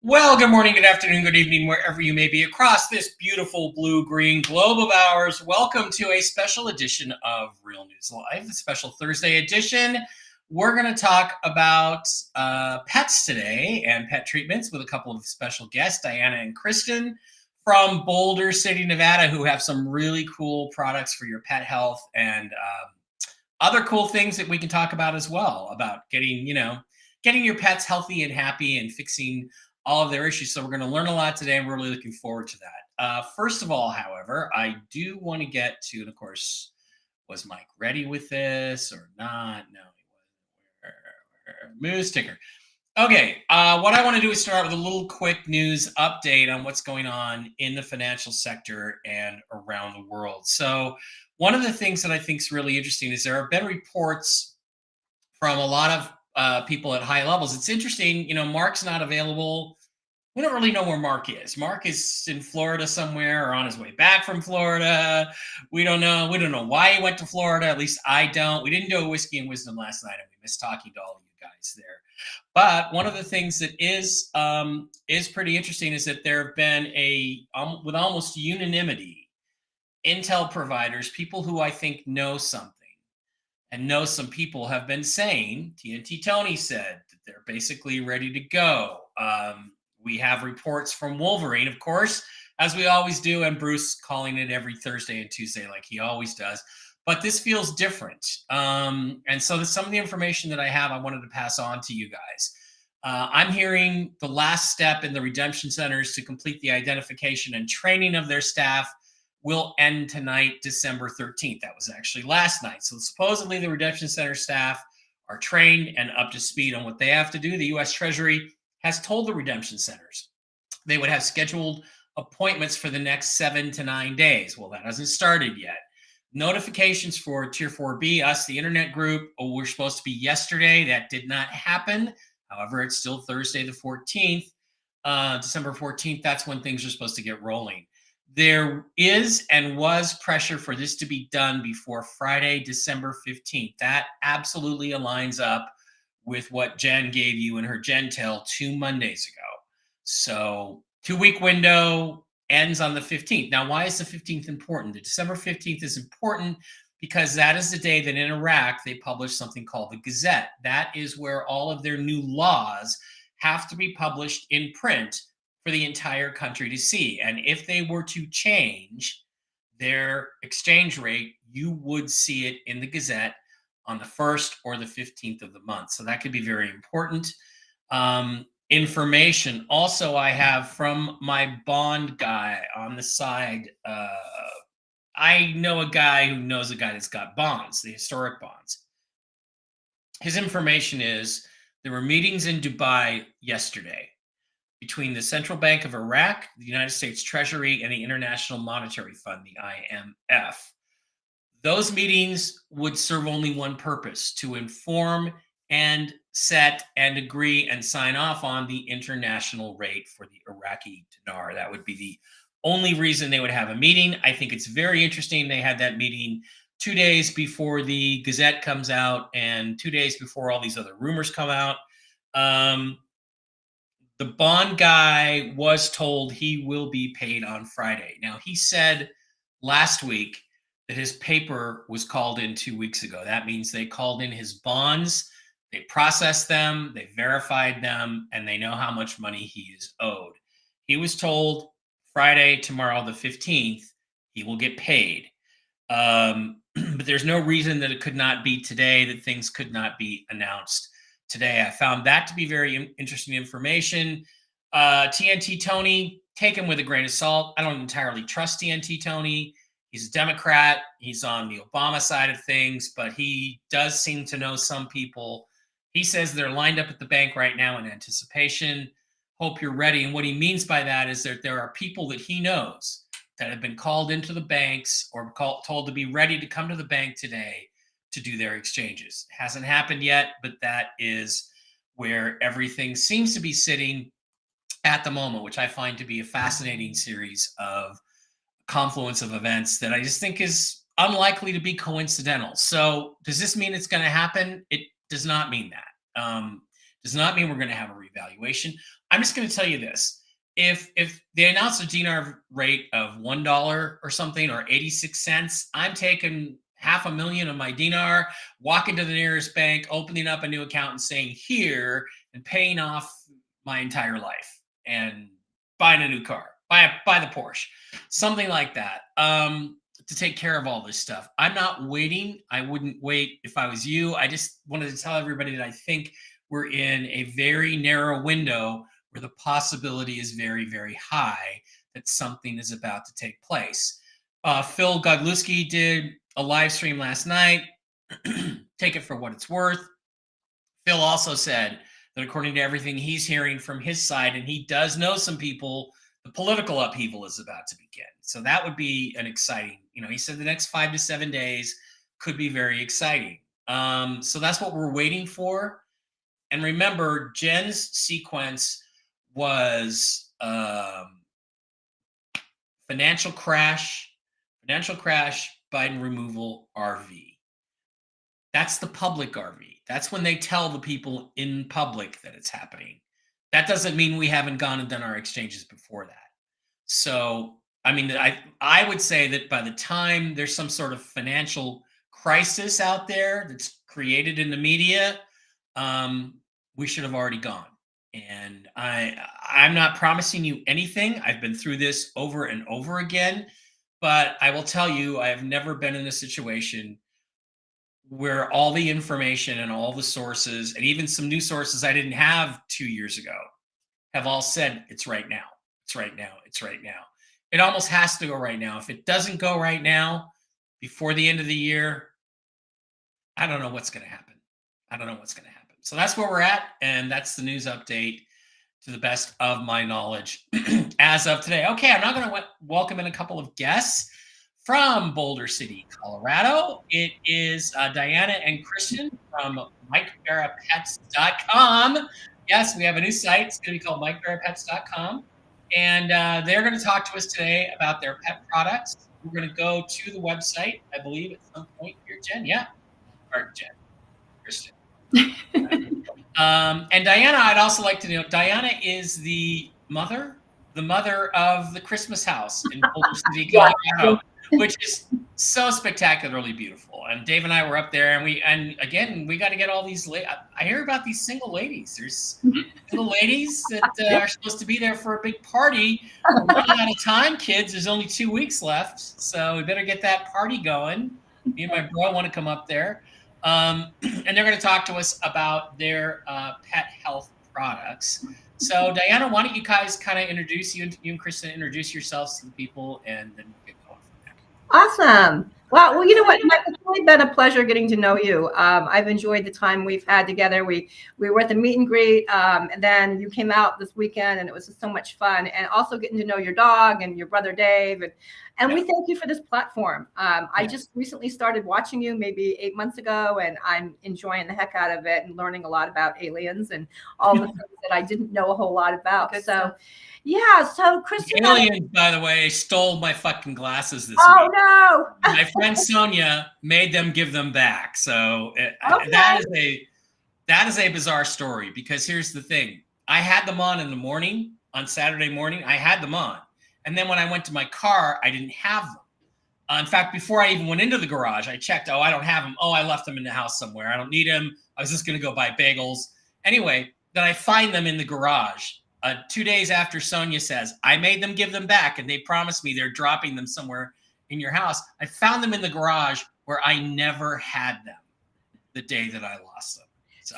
Well, good morning, good afternoon, good evening, wherever you may be across this beautiful blue-green globe of ours. Welcome to a special edition of Real News Live, a special Thursday edition. We're going to talk about pets today and pet treatments with a couple of special guests, Diana and Kristen from Boulder City, Nevada, who have some really cool products for your pet health and other cool things that we can talk about as well, about getting your pets healthy and happy and fixing all of their issues. So we're going to learn a lot today, and we're really looking forward to that. First of all, however, I do want to get to, and of course, was Mike ready with this or not? No, he wasn't. Moose ticker. Okay, what I want to do is start with a little quick news update on what's going on in the financial sector and around the world. So one of the things that I think is really interesting is there have been reports from a lot of people at high levels. It's interesting, Mark's not available. We don't really know where Mark is. Mark is in Florida somewhere or on his way back from Florida. We don't know. We don't know why he went to Florida. At least I don't. We didn't do a Whiskey and Wisdom last night, and we missed talking to all of you guys there. But one of the things that is pretty interesting is that there have been with almost unanimity, intel providers, people who I think know something and know some people have been saying, TNT Tony said that they're basically ready to go. We have reports from Wolverine, of course, as we always do, and Bruce calling it every Thursday and Tuesday like he always does. But this feels different. And so some of the information that I have, I wanted to pass on to you guys. I'm hearing the last step in the redemption centers to complete the identification and training of their staff will end tonight, December 13th. That was actually last night. So supposedly the redemption center staff are trained and up to speed on what they have to do. The U.S. Treasury has told the redemption centers they would have scheduled appointments for the next 7 to 9 days. Well, that hasn't started yet. Notifications for Tier 4B, us, the internet group, were supposed to be yesterday. That did not happen. However, it's still Thursday the 14th, December 14th. That's when things are supposed to get rolling. There is and was pressure for this to be done before Friday, December 15th. That absolutely aligns up with what Jen gave you in her Gentel 2 Mondays ago. So 2-week window ends on the 15th. Now, why is the 15th important? The December 15th is important because that is the day that in Iraq they published something called the Gazette. That is where all of their new laws have to be published in print for the entire country to see. And if they were to change their exchange rate, you would see it in the Gazette on the 1st or the 15th of the month. So that could be very important. Information also I have from my bond guy on the side. I know a guy who knows a guy that's got bonds, the historic bonds. His information is there were meetings in Dubai yesterday between the Central Bank of Iraq, the United States Treasury, and the International Monetary Fund, the IMF. Those meetings would serve only one purpose: to inform and set and agree and sign off on the international rate for the Iraqi dinar. That would be the only reason they would have a meeting. I think it's very interesting they had that meeting 2 days before the Gazette comes out and 2 days before all these other rumors come out. The bond guy was told he will be paid on Friday. Now, he said last week that his paper was called in 2 weeks ago. That means they called in his bonds, they processed them, they verified them, and they know how much money he is owed. He was told Friday, tomorrow, the 15th, he will get paid. But there's no reason that it could not be today, that things could not be announced today. I found that to be very interesting information. TNT Tony, take him with a grain of salt. I don't entirely trust TNT Tony. He's a Democrat. He's on the Obama side of things, but he does seem to know some people. He says they're lined up at the bank right now in anticipation. hope you're ready. And what he means by that is that there are people that he knows that have been called into the banks or told to be ready to come to the bank today to do their exchanges. Hasn't happened yet, but that is where everything seems to be sitting at the moment, which I find to be a fascinating series of confluence of events that I just think is unlikely to be coincidental. So does this mean it's going to happen? It does not mean that. Does not mean we're going to have a revaluation. I'm just going to tell you this. If they announce a dinar rate of $1 or something, or 86 cents, I'm taking $500,000 of my dinar, walking to the nearest bank, opening up a new account and saying here, and paying off my entire life and buying a new car, buy the Porsche, something like that, to take care of all this stuff. I'm not waiting. I wouldn't wait if I was you. I just wanted to tell everybody that I think we're in a very narrow window where the possibility is very, very high that something is about to take place. Phil Godlewski did a live stream last night. Take it for what it's worth. Phil also said that according to everything he's hearing from his side, and he does know some people, the political upheaval is about to begin. So that would be an exciting, he said the next 5 to 7 days could be very exciting. So that's what we're waiting for. And remember, Jen's sequence was financial crash, Biden removal, RV. That's the public RV. That's when they tell the people in public that it's happening. That doesn't mean we haven't gone and done our exchanges before that. So, I would say that by the time there's some sort of financial crisis out there that's created in the media, we should have already gone. And I'm not promising you anything. I've been through this over and over again, but I will tell you, I have never been in a situation where all the information and all the sources, and even some new sources I didn't have 2 years ago, have all said it's right now. It's right now. It's right now. It almost has to go right now. If it doesn't go right now, before the end of the year, I don't know what's going to happen. So that's where we're at, and that's the news update to the best of my knowledge as of today. Okay, I'm now going to welcome in a couple of guests from Boulder City, Colorado. It is Diana and Christian from MikeBarraPets.com. Yes, we have a new site. It's going to be called MikeBarraPets.com. And they're going to talk to us today about their pet products. We're going to go to the website, I believe, at some point here, Jen. Yeah. Or Jen. Christian. And Diana, I'd also like to know, Diana is the mother of the Christmas house in Boulder City, Colorado, which is so spectacularly beautiful. And Dave and I were up there, and we got to get all these. I hear about these single ladies. There's single ladies that are supposed to be there for a big party. We're running out of time, kids. There's only 2 weeks left, so we better get that party going. Me and my bro want to come up there. And they're going to talk to us about their pet health products. So, Diana, why don't you guys kind of introduce you and Kristen, introduce yourselves to the people, and then we'll get going from there. Awesome. Well, you know what, Mike, it's really been a pleasure getting to know you. I've enjoyed the time we've had together. We were at the meet and greet, and then you came out this weekend, and it was just so much fun. And also getting to know your dog and your brother Dave, and we thank you for this platform. I just recently started watching you maybe 8 months ago, and I'm enjoying the heck out of it and learning a lot about aliens and all the things that I didn't know a whole lot about. So, so Kristen. Aliens, by the way, stole my fucking glasses this week. Oh, no. My friend Sonia made them give them back. So that is a bizarre story, because here's the thing. I had them on in the morning, on Saturday morning. I had them on. And then when I went to my car, I didn't have them. In fact, before I even went into the garage, I checked. Oh, I don't have them. Oh, I left them in the house somewhere. I don't need them. I was just going to go buy bagels. Anyway, then I find them in the garage. 2 days after Sonia says, I made them give them back, and they promised me they're dropping them somewhere in your house. I found them in the garage where I never had them the day that I lost them.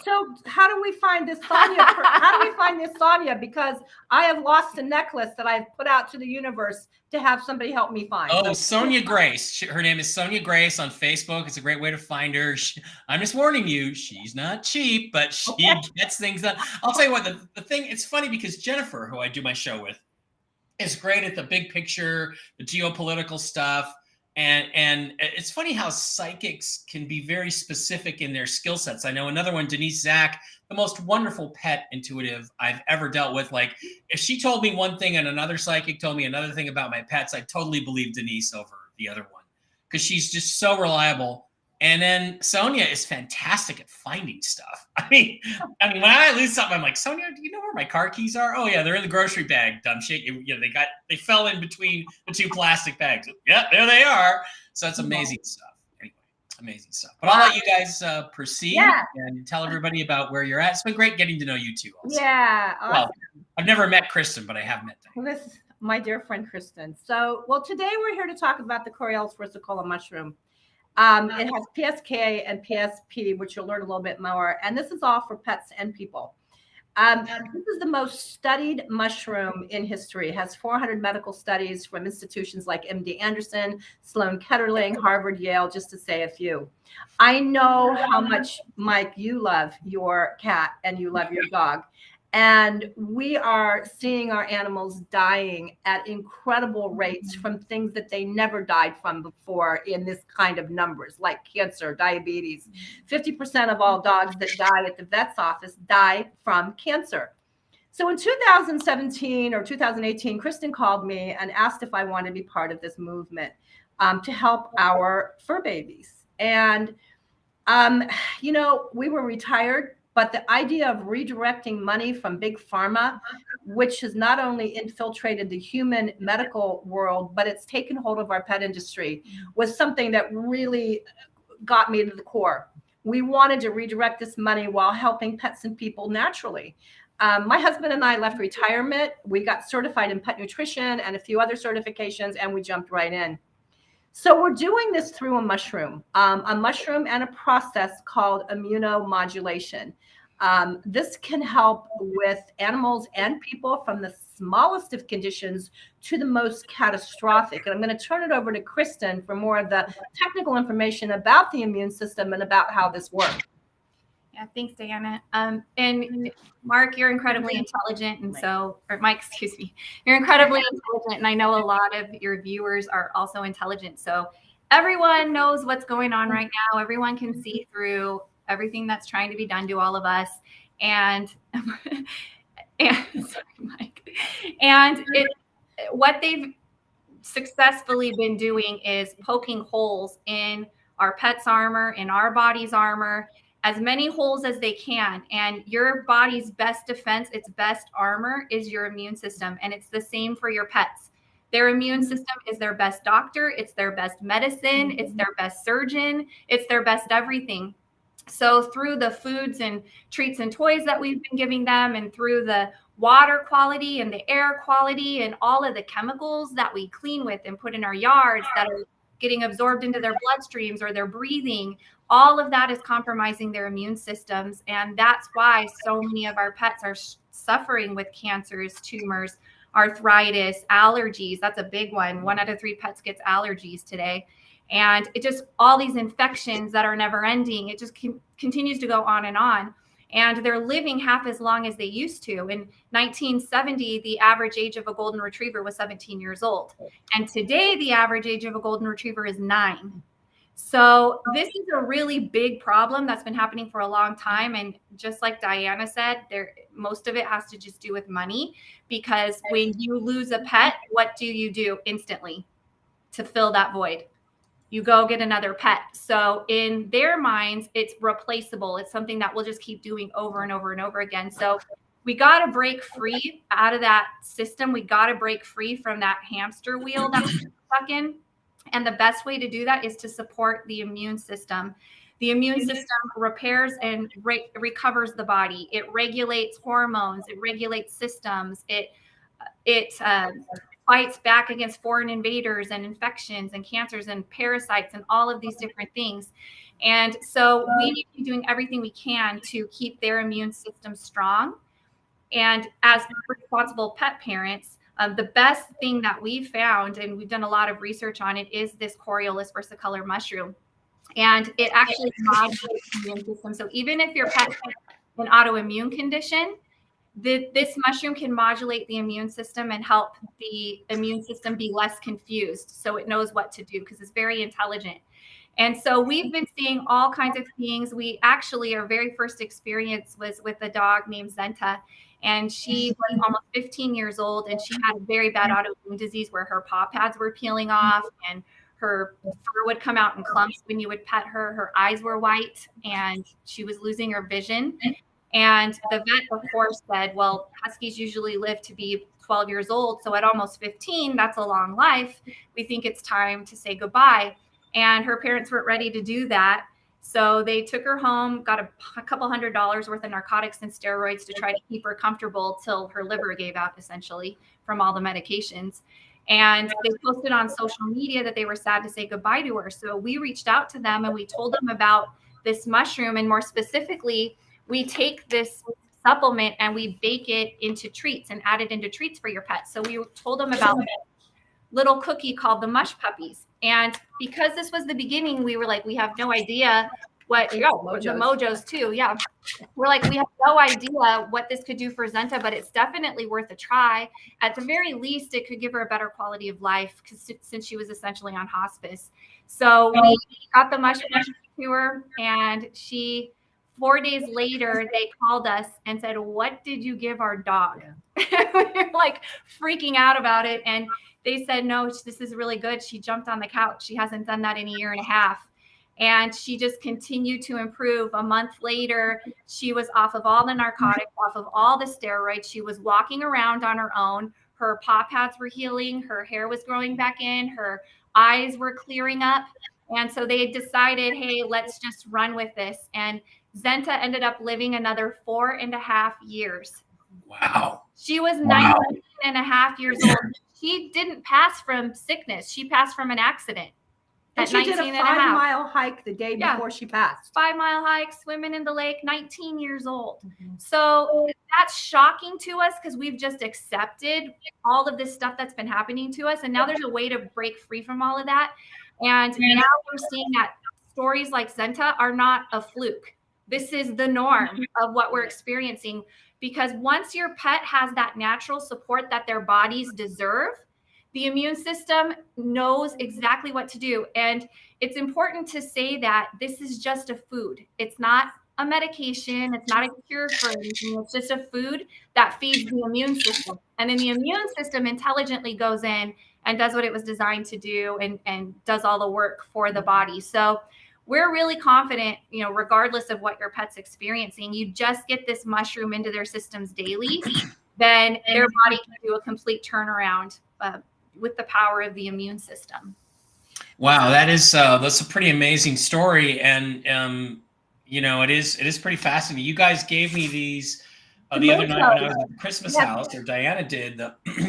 So how do we find this Sonia? How do we find this Sonia? Because I have lost a necklace that I've put out to the universe to have somebody help me find. Oh, Sonia Grace. Her name is Sonia Grace on Facebook. It's a great way to find her. I'm just warning you, she's not cheap, but she gets things done. I'll tell you what, the thing, it's funny because Jennifer, who I do my show with, is great at the big picture, the geopolitical stuff. And it's funny how psychics can be very specific in their skill sets. I know another one, Denise Zach, the most wonderful pet intuitive I've ever dealt with. Like, if she told me one thing and another psychic told me another thing about my pets, I totally believe Denise over the other one because she's just so reliable. And then Sonia is fantastic at finding stuff. I mean, when I lose something, I'm like, Sonia, do you know where my car keys are? Oh yeah, they're in the grocery bag. Dumb shit. They fell in between the two plastic bags. Yeah, there they are. So that's amazing stuff. Anyway, amazing stuff. But I'll let you guys proceed and tell everybody about where you're at. It's been great getting to know you two. Also. Yeah. Awesome. Well, I've never met Kristen, but I have met them. Well, this is my dear friend Kristen. So, today we're here to talk about the Coriellus versicolor mushroom. It has PSK and PSP, which you'll learn a little bit more. And this is all for pets and people. This is the most studied mushroom in history. It has 400 medical studies from institutions like MD Anderson, Sloan Kettering, Harvard, Yale, just to say a few. I know how much, Mike, you love your cat and you love your dog. And we are seeing our animals dying at incredible rates from things that they never died from before in this kind of numbers, like cancer, diabetes. 50% of all dogs that die at the vet's office die from cancer. So in 2017 or 2018, Kristen called me and asked if I wanted to be part of this movement to help our fur babies. And, we were retired. But the idea of redirecting money from big pharma, which has not only infiltrated the human medical world, but it's taken hold of our pet industry, was something that really got me to the core. We wanted to redirect this money while helping pets and people naturally. My husband and I left retirement. We got certified in pet nutrition and a few other certifications, and we jumped right in. So we're doing this through a mushroom and a process called immunomodulation. This can help with animals and people from the smallest of conditions to the most catastrophic. And I'm going to turn it over to Kristen for more of the technical information about the immune system and about how this works. Yeah, thanks, Diana. And Mark, you're incredibly intelligent. And or Mike, excuse me, you're incredibly intelligent. And I know a lot of your viewers are also intelligent. So everyone knows what's going on right now. Everyone can see through everything that's trying to be done to all of us. And, sorry, Mike. And what they've successfully been doing is poking holes in our pet's armor, in our body's armor, as many holes as they can. And your body's best defense, its best armor, is your immune system. And it's the same for your pets. Their immune system is their best doctor. It's their best medicine. It's their best surgeon. It's their best everything. So through the foods and treats and toys that we've been giving them, and through the water quality and the air quality and all of the chemicals that we clean with and put in our yards that are getting absorbed into their bloodstreams or their breathing, all of that is compromising their immune systems. And that's why so many of our pets are suffering with cancers, tumors, arthritis, allergies. That's a big one. 1 out of 3 pets gets allergies today. And it just, all these infections that are never ending, it just continues to go on. And they're living half as long as they used to. In 1970, the average age of a golden retriever was 17 years old. And today, the average age of a golden retriever is 9. So this is a really big problem that's been happening for a long time. And just like Diana said, most of it has to just do with money, because when you lose a pet, what do you do instantly to fill that void? You go get another pet. So in their minds, it's replaceable. It's something that we'll just keep doing over and over and over again. So we got to break free out of that system. We got to break free from that hamster wheel that we're stuck in. And the best way to do that is to support the immune system. The immune system repairs and recovers the body. It regulates hormones. It regulates systems. It fights back against foreign invaders and infections and cancers and parasites and all of these different things. And so we need to be doing everything we can to keep their immune system strong. And as responsible pet parents, the best thing that we've found, and we've done a lot of research on it, is this Coriolis versicolor mushroom. And it actually modulates the immune system. So even if your pet has an autoimmune condition, this mushroom can modulate the immune system and help the immune system be less confused, so it knows what to do because it's very intelligent. And so we've been seeing all kinds of things. We actually, our very first experience was with a dog named Zenta, and she was almost 15 years old, and she had a very bad autoimmune disease where her paw pads were peeling off and her fur would come out in clumps when you would pet her. Her eyes were white and she was losing her vision. And the vet, of course, said, well, Huskies usually live to be 12 years old. So at almost 15, that's a long life. We think it's time to say goodbye. And her parents weren't ready to do that. So they took her home, got a couple $100 worth of narcotics and steroids to try to keep her comfortable till her liver gave out, essentially, from all the medications. And they posted on social media that they were sad to say goodbye to her. So we reached out to them and we told them about this mushroom. And more specifically, we take this supplement and we bake it into treats and add it into treats for your pets. So we told them about this little cookie called the Mush Puppies. And because this was the beginning, we were like, we have no idea what, the Mojos too. Yeah. We're like, we have no idea what this could do for Zenta, but it's definitely worth a try. At the very least, it could give her a better quality of life since she was essentially on hospice. So we got the Mush Puppies to her, and 4 days later, they called us and said, what did you give our dog? Yeah. We were like freaking out about it. And they said, no, this is really good. She jumped on the couch. She hasn't done that in a year and a half. And she just continued to improve. A month later, she was off of all the narcotics, off of all the steroids. She was walking around on her own. Her paw pads were healing. Her hair was growing back in. Her eyes were clearing up. And so they decided, hey, let's just run with this. And Zenta ended up living another 4.5 years. Wow. She was 19.5 years old. She didn't pass from sickness. She passed from an accident. And she did a 5-mile hike the day before she passed. 5-mile hike, swimming in the lake, 19 years old. Mm-hmm. So that's shocking to us because we've just accepted all of this stuff that's been happening to us. And now there's a way to break free from all of that. And now we're seeing that stories like Zenta are not a fluke. This is the norm of what we're experiencing, because once your pet has that natural support that their bodies deserve, the immune system knows exactly what to do. And it's important to say that this is just a food. It's not a medication. It's not a cure for anything. It's just a food that feeds the immune system. And then the immune system intelligently goes in and does what it was designed to do and does all the work for the body. So we're really confident, regardless of what your pet's experiencing, you just get this mushroom into their systems daily, then their body can do a complete turnaround with the power of the immune system. Wow, that's a pretty amazing story, and it is pretty fascinating. You guys gave me these the other night when I was at the Christmas house, or Diana did.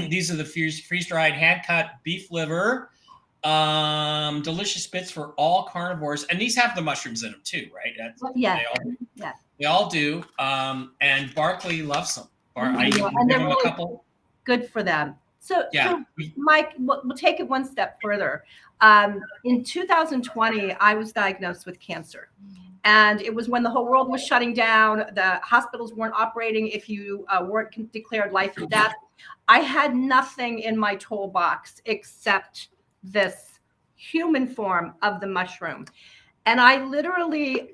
These are the freeze-dried hand-cut beef liver. Delicious bits for all carnivores, and these have the mushrooms in them too, right? They all do. And Barkley loves them. I give him a couple. Good for them. So Mike, we'll take it one step further. In 2020, I was diagnosed with cancer, and it was when the whole world was shutting down. The hospitals weren't operating if you weren't declared life and death. I had nothing in my toolbox except this human form of the mushroom. And I literally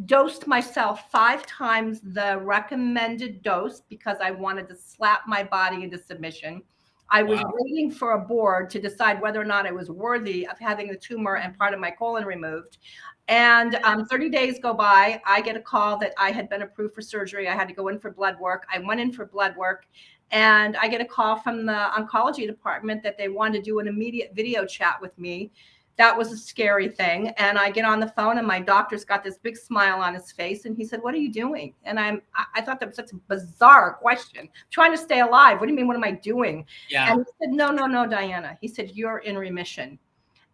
dosed myself 5 times the recommended dose because I wanted to slap my body into submission. I was waiting for a board to decide whether or not I was worthy of having the tumor and part of my colon removed. And 30 days go by, I get a call that I had been approved for surgery. I had to go in for blood work. I went in for blood work. And I get a call from the oncology department that they wanted to do an immediate video chat with me that was a scary thing. And I get on the phone and my doctor's got this big smile on his face. And he said, what are you doing? And I thought that was such a bizarre question. I'm trying to stay alive. What do you mean? What am I doing? Yeah. And he said, no, Diana. He said, you're in remission.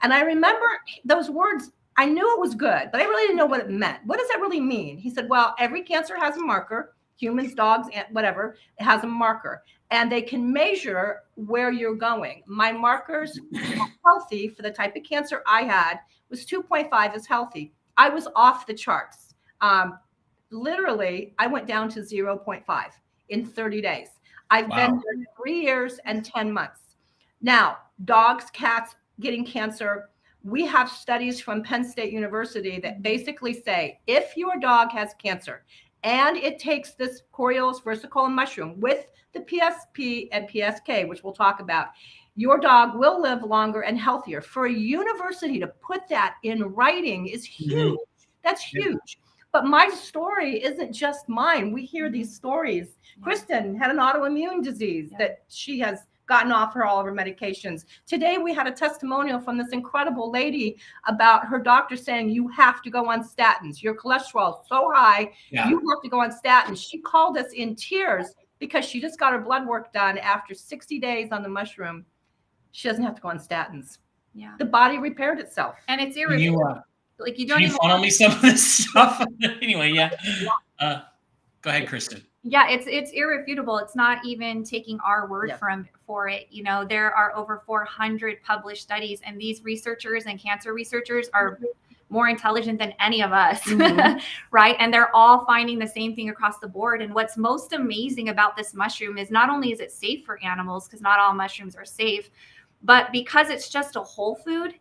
And I remember those words. I knew it was good, but I really didn't know what it meant. What does that really mean? He said, well, every cancer has a marker. Humans, dogs, whatever, it has a marker. And they can measure where you're going. My markers healthy for the type of cancer I had was 2.5 is healthy. I was off the charts. Literally, I went down to 0.5 in 30 days. I've been there 3 years and 10 months. Now, dogs, cats getting cancer. We have studies from Penn State University that basically say if your dog has cancer and it takes this Coriolis versicolor mushroom with the PSP and PSK, which we'll talk about, your dog will live longer and healthier. For a university to put that in writing is huge. That's huge. But my story isn't just mine. We hear these stories. Kristen had an autoimmune disease that she has gotten off all of her medications. Today, we had a testimonial from this incredible lady about her doctor saying, you have to go on statins. Your cholesterol is so high, you have to go on statins. She called us in tears because she just got her blood work done after 60 days on the mushroom. She doesn't have to go on statins. Yeah. The body repaired itself. And it's irrefutable. Like you don't even funnel me some of this stuff. Anyway, go ahead, Kristen. Yeah, it's irrefutable. It's not even taking our word for it. You know, there are over 400 published studies, and these researchers and cancer researchers are more intelligent than any of us, right? And they're all finding the same thing across the board. And what's most amazing about this mushroom is not only is it safe for animals, because not all mushrooms are safe, but because it's just a whole food,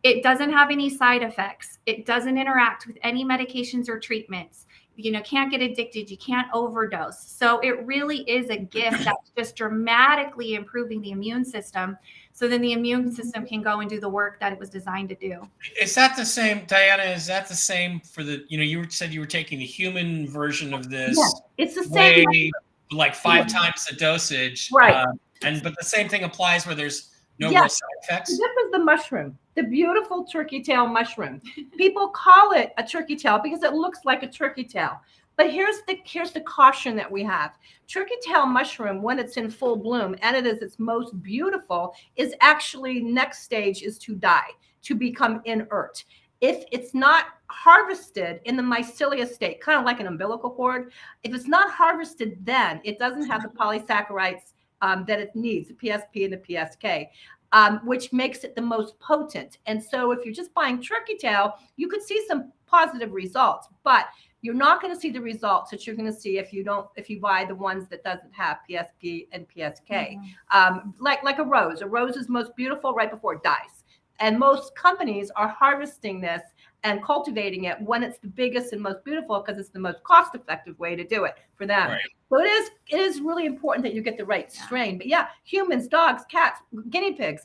it doesn't have any side effects. It doesn't interact with any medications or treatments. You know, can't get addicted. You can't overdose. So it really is a gift that's just dramatically improving the immune system. So then the immune system can go and do the work that it was designed to do. Is that the same, Diana? Is that the same for the, you said you were taking the human version of this? Yeah, it's the same. Like 5 times the dosage. Right. But the same thing applies where there's no real side effects. This is the mushroom, the beautiful turkey tail mushroom. People call it a turkey tail because it looks like a turkey tail. But here's the caution that we have. Turkey tail mushroom, when it's in full bloom and it is its most beautiful, is actually next stage is to die, to become inert. If it's not harvested in the mycelial state, kind of like an umbilical cord, if it's not harvested, then it doesn't have the polysaccharides that it needs, the PSP and the PSK, which makes it the most potent. And so if you're just buying turkey tail, you could see some positive results, but you're not going to see the results that you're going to see if you buy the ones that doesn't have PSP and PSK. Like a rose. A rose is most beautiful right before it dies. And most companies are harvesting this and cultivating it when it's the biggest and most beautiful because it's the most cost-effective way to do it for them. Right. So it is really important that you get the right strain. But humans, dogs, cats, guinea pigs,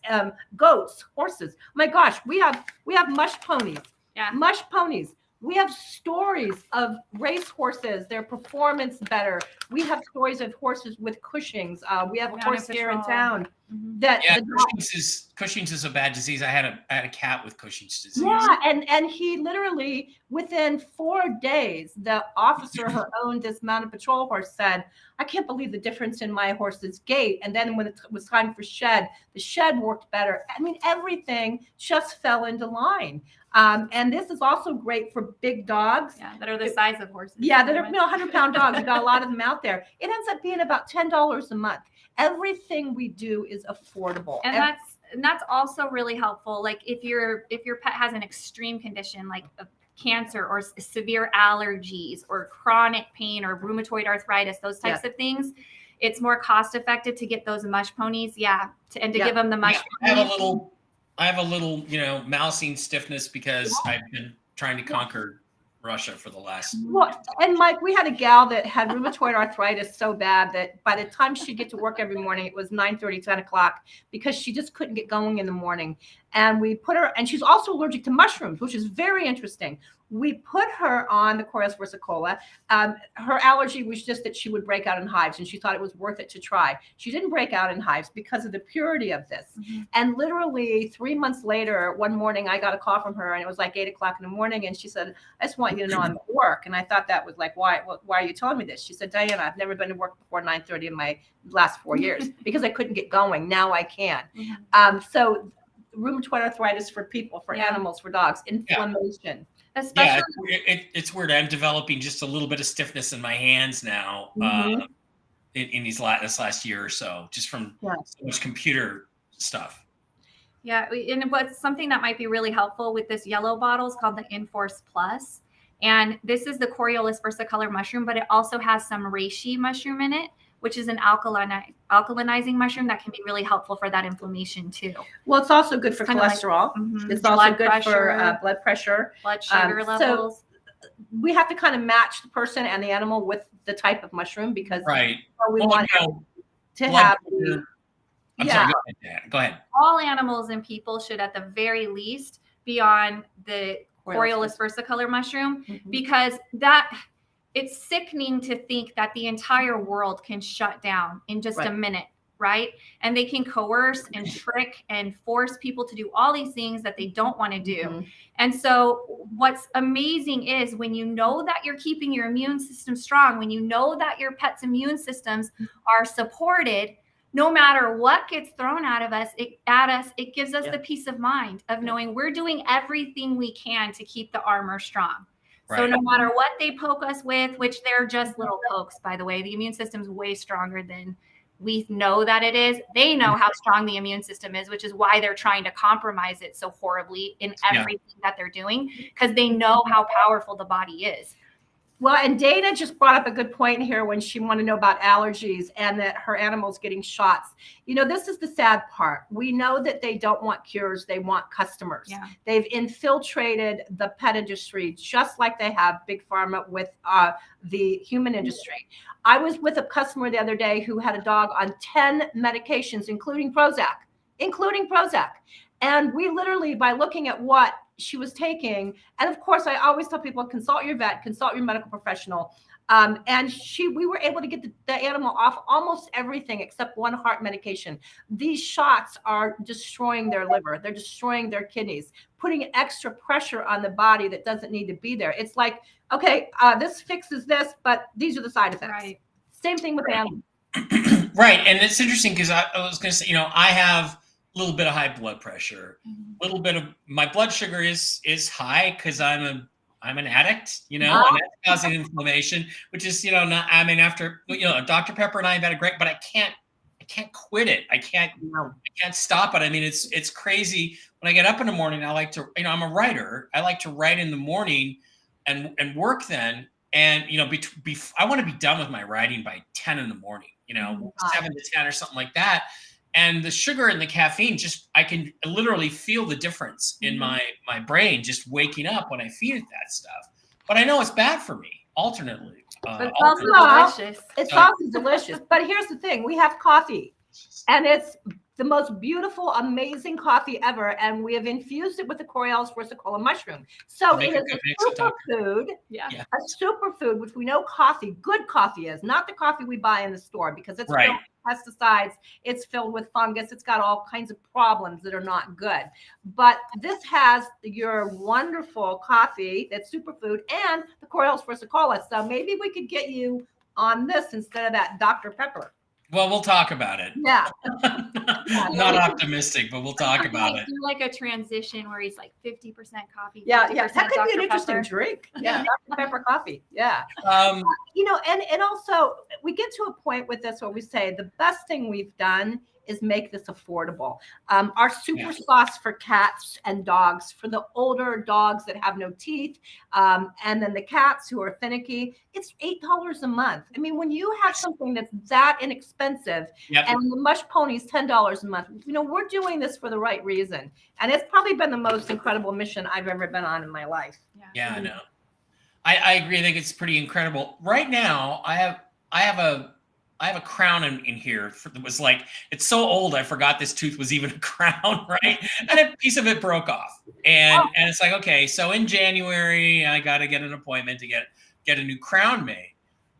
goats, horses. My gosh, we have mush ponies. Yeah. Mush ponies. We have stories of race horses, their performance better. We have stories of horses with Cushing's. We have a horse here in town. Cushing's is a bad disease. I had a cat with Cushing's disease. Yeah, and he literally within 4 days, the officer who owned this mounted patrol horse said, "I can't believe the difference in my horse's gait." And then when it was time for shed, the shed worked better. I mean, everything just fell into line. And this is also great for big dogs. Yeah, that are the size of horses. Yeah, that are 100-pound dogs. You got a lot of them out there. It ends up being about $10 a month. Everything we do is affordable. And that's also really helpful. Like if your pet has an extreme condition like a cancer or severe allergies or chronic pain or rheumatoid arthritis, those types of things, it's more cost effective to get those mush ponies. And to give them the mush. I have a little, mousing stiffness because I've been trying to conquer Russia for the last. Well, and Mike, we had a gal that had rheumatoid arthritis so bad that by the time she'd get to work every morning, it was 9:30, 10 o'clock because she just couldn't get going in the morning. and we put her, and she's also allergic to mushrooms, which is very interesting. We put her on the Coreus versicolor. Her allergy was just that she would break out in hives, and she thought it was worth it to try. She didn't break out in hives because of the purity of this. And literally 3 months later, one morning, I got a call from her, and it was like 8 o'clock in the morning, and she said, I just want you to know I'm at work. And I thought that was like, why are you telling me this? She said, Diana, I've never been to work before 9:30 in my last 4 years because I couldn't get going. Now I can. So rheumatoid arthritis for people, for animals, for dogs, inflammation. Especially, it's weird. I'm developing just a little bit of stiffness in my hands now in this last year or so, just from so much computer stuff. Yeah, and what's something that might be really helpful with this yellow bottle is called the Enforce Plus. And this is the Coriolis versicolor mushroom, but it also has some reishi mushroom in it, which is an alkalinizing mushroom that can be really helpful for that inflammation too. Well, it's also good for cholesterol. It's also good for blood pressure, blood sugar levels. So we have to kind of match the person and the animal with the type of mushroom because we want to have. Sorry, go ahead. All animals and people should, at the very least, be on the Coriolis versicolor mushroom because it's sickening to think that the entire world can shut down in just a minute, right? And they can coerce and trick and force people to do all these things that they don't want to do. And so what's amazing is when you know that you're keeping your immune system strong, when you know that your pet's immune systems are supported, no matter what gets thrown at us, it gives us the peace of mind of knowing we're doing everything we can to keep the armor strong. So no matter what they poke us with, which they're just little pokes, by the way, the immune system's way stronger than we know that it is. They know how strong the immune system is, which is why they're trying to compromise it so horribly in everything that they're doing, because they know how powerful the body is. Well, and Dana just brought up a good point here when she wanted to know about allergies and that her animal's getting shots. You know, this is the sad part. We know that they don't want cures. They want customers. They've infiltrated the pet industry just like they have Big Pharma with the human industry. I was with a customer the other day who had a dog on 10 medications, including Prozac. And we literally, by looking at what she was taking, and of course, I always tell people, consult your vet, consult your medical professional. And we were able to get the animal off almost everything except one heart medication. These shots are destroying their liver. They're destroying their kidneys, putting extra pressure on the body that doesn't need to be there. It's like, okay, this fixes this, but these are the side effects. Same thing with animals. And it's interesting because I was going to say, I have a little bit of high blood pressure, a little bit of my blood sugar is high because I'm an addict, and that's causing inflammation, which is, after, Dr. Pepper and I have had a great, but I can't quit it. I can't stop it. I mean, it's crazy. When I get up in the morning, I like to, I'm a writer. I like to write in the morning and work then. And, I want to be done with my writing by 10 in the morning, 7 to 10 or something like that. And the sugar and the caffeine, I can literally feel the difference in my brain just waking up when I feed it that stuff. But I know it's bad for me, alternately. But it's also delicious. It's also delicious. But here's the thing. We have coffee. And it's the most beautiful, amazing coffee ever. And we have infused it with the Coriolis versicolor mushroom. So it is a superfood, a superfood, which we know good coffee is, not the coffee we buy in the store because it's filled with pesticides, it's filled with fungus, it's got all kinds of problems that are not good. But this has your wonderful coffee, that's superfood, and the Coriolis versicolor. So maybe we could get you on this instead of that Dr. Pepper. Well, we'll talk about it. Yeah. Not optimistic, but we'll talk about it. Do like a transition where he's like 50% coffee. Yeah. That could be an interesting drink. Yeah. Dr. Pepper coffee. Yeah. And also we get to a point with this where we say the best thing we've done is make this affordable. Our super sauce for cats and dogs, for the older dogs that have no teeth, and then the cats who are finicky, it's $8 a month. I mean, when you have something that's that inexpensive and the mush ponies $10 a month, we're doing this for the right reason. And it's probably been the most incredible mission I've ever been on in my life. Yeah, I know. I agree. I think it's pretty incredible. Right now, I have have a crown in here that was like, it's so old I forgot this tooth was even a crown, right? And a piece of it broke off. And it's like, okay, so in January I got to get an appointment to get a new crown made.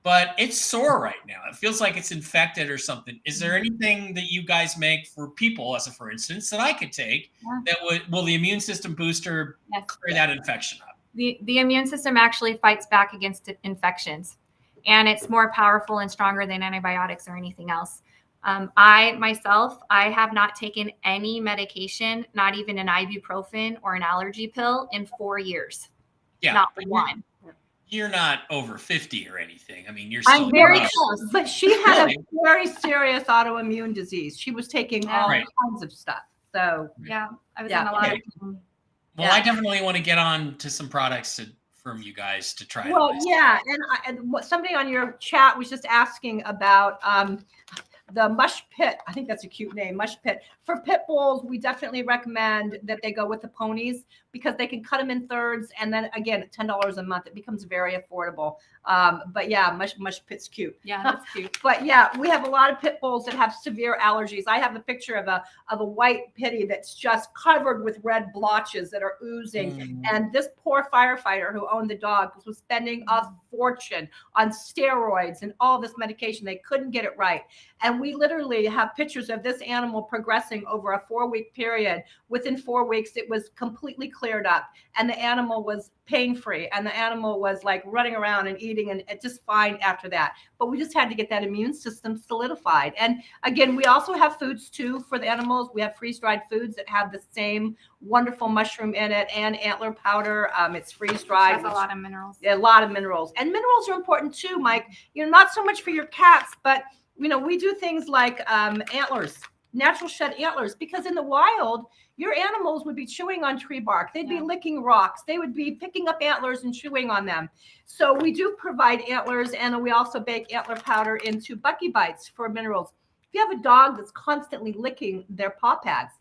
But it's sore right now. It feels like it's infected or something. Is there anything that you guys make for people, as a for instance, that I could take that will the immune system booster clear that infection up? The immune system actually fights back against infections, and it's more powerful and stronger than antibiotics or anything else. I have not taken any medication, not even an ibuprofen or an allergy pill, in 4 years. Yeah, not one. You're not over 50 or anything. I mean, you're I'm still very close, but she had a very serious autoimmune disease. She was taking all kinds of stuff. So yeah, I was on a lot of. Well, I definitely want to get on to some products from you guys to try. Well, yeah, and somebody on your chat was just asking about the mush pit. I think that's a cute name, mush pit. For pit bulls, we definitely recommend that they go with the ponies because they can cut them in thirds. And then again, $10 a month, it becomes very affordable. But yeah, mush pit's cute. Yeah, that's cute. But yeah, we have a lot of pit bulls that have severe allergies. I have a picture of a white pitty that's just covered with red blotches that are oozing. And this poor firefighter who owned the dog was spending a fortune on steroids and all this medication. They couldn't get it right. And we literally have pictures of this animal progressing over a 4-week period. Within 4 weeks, it was completely cleared up and the animal was pain-free and the animal was like running around and eating and just fine after that. But we just had to get that immune system solidified. And again, we also have foods too for the animals. We have freeze-dried foods that have the same wonderful mushroom in it and antler powder. It's freeze-dried. Has a lot of minerals. A lot of minerals. And minerals are important too, Mike. Not so much for your cats, but we do things like antlers, natural shed antlers, because in the wild, your animals would be chewing on tree bark. They'd be licking rocks. They would be picking up antlers and chewing on them. So we do provide antlers, and we also bake antler powder into Bucky Bites for minerals. If you have a dog that's constantly licking their paw pads,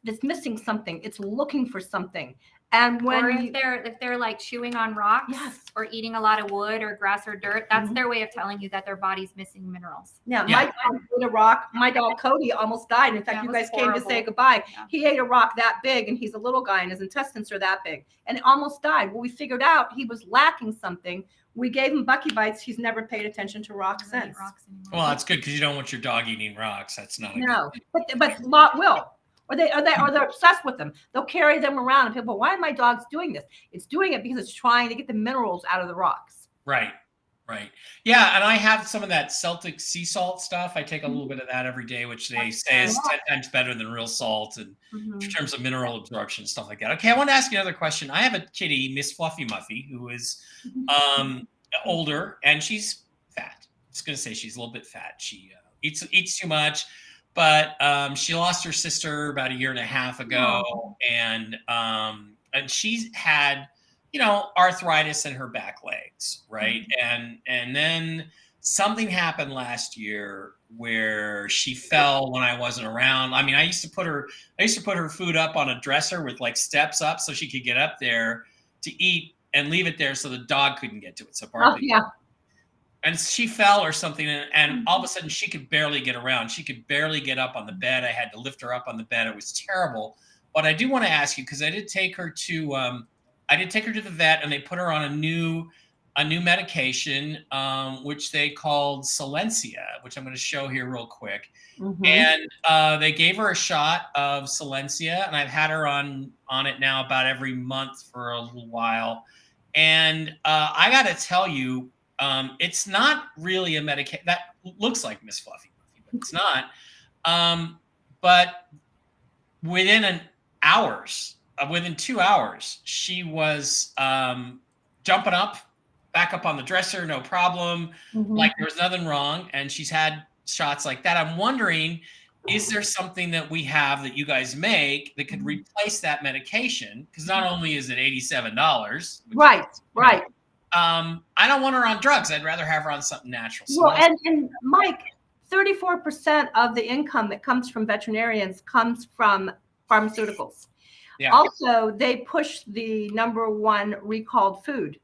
that's missing something. It's looking for something. And when if they're like chewing on rocks or eating a lot of wood or grass or dirt, that's their way of telling you that their body's missing minerals. Yeah, my dog ate a rock. My dog Cody almost died. In fact, you guys came to say goodbye. Yeah. He ate a rock that big, and he's a little guy, and his intestines are that big, and almost died. Well, we figured out he was lacking something. We gave him Bucky Bites. He's never paid attention to rocks since. Well, that's good because you don't want your dog eating rocks. That's not a good thing. But lot will. Or they're obsessed with them. They'll carry them around and people, why are my dogs doing this? It's doing it because it's trying to get the minerals out of the rocks. Right. Yeah, and I have some of that Celtic sea salt stuff. I take a little bit of that every day, which they say is 10 times better than real salt and in terms of mineral absorption and stuff like that. Okay, I want to ask you another question. I have a kitty, Miss Fluffy Muffy, who is older and she's fat. I was going to say she's a little bit fat. She eats too much. But she lost her sister about 1.5 years ago, and she's had, arthritis in her back legs, right? And then something happened last year where she fell when I wasn't around. I mean, I used to put her food up on a dresser with like steps up so she could get up there to eat and leave it there so the dog couldn't get to it. So partly. And she fell or something, and all of a sudden she could barely get around. She could barely get up on the bed. I had to lift her up on the bed. It was terrible. But I do want to ask you, because I did take her to the vet, and they put her on a new medication, which they called Silencia, which I'm going to show here real quick. And they gave her a shot of Silencia, and I've had her on it now about every month for a little while. And I got to tell you, it's not really a medication that looks like Miss Fluffy, but it's not. But within 2 hours, she was jumping up, back up on the dresser, no problem. Like there was nothing wrong. And she's had shots like that. I'm wondering, is there something that we have that you guys make that could replace that medication? Because not only is it $87, Right. I don't want her on drugs. I'd rather have her on something natural. So well, and Mike, 34% of the income that comes from veterinarians comes from pharmaceuticals. Yeah. Also, they push the #1 recalled food.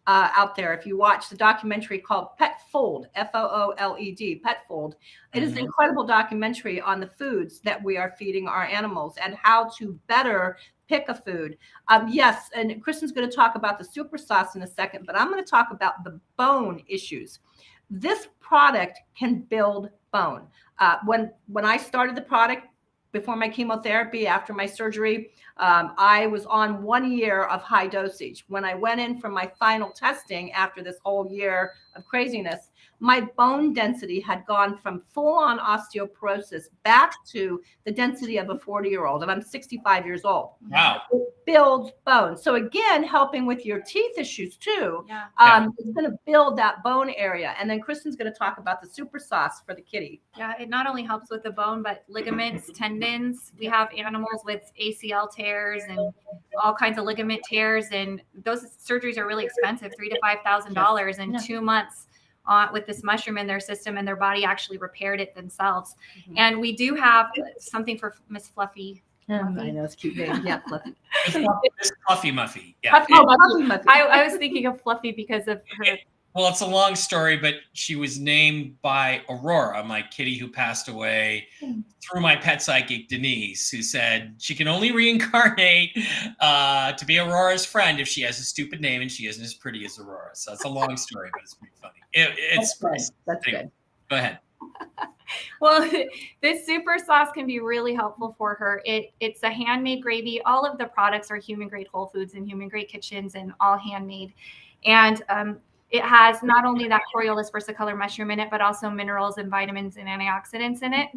out there. If you watch the documentary called Petfold, Fooled, Petfold, it is an incredible documentary on the foods that we are feeding our animals and how to better pick a food. Yes, and Kristen's going to talk about the super sauce in a second, but I'm going to talk about the bone issues. This product can build bone. When I started the product, before my chemotherapy, after my surgery, I was on 1 year of high dosage. When I went in for my final testing after this whole year of craziness, my bone density had gone from full-on osteoporosis back to the density of a 40-year-old, and I'm 65 years old. Wow. It builds bone. So again, helping with your teeth issues too. Yeah. It's going to build that bone area. And then Kristen's going to talk about the super sauce for the kitty. Yeah, it not only helps with the bone, but ligaments, tendons. We have animals with ACL tears and all kinds of ligament tears, and those surgeries are really expensive, $3,000 to $5,000 in 2 months. With this mushroom in their system, and their body actually repaired it themselves. Mm-hmm. And we do have something for Miss Fluffy. I know, it's cute name. Yeah, Fluffy. Miss Fluffy Muffy. Yeah. Fluffy Muffy. I was thinking of Fluffy because of her. Well, it's a long story, but she was named by Aurora, my kitty who passed away, through my pet psychic, Denise, who said she can only reincarnate to be Aurora's friend if she has a stupid name and she isn't as pretty as Aurora. So it's a long story, but it's pretty funny. That's good. Go ahead. Well, this super sauce can be really helpful for her. It's a handmade gravy. All of the products are human grade Whole Foods and human grade kitchens and all handmade. And it has not only that Coriolis versicolor mushroom in it, but also minerals and vitamins and antioxidants in it.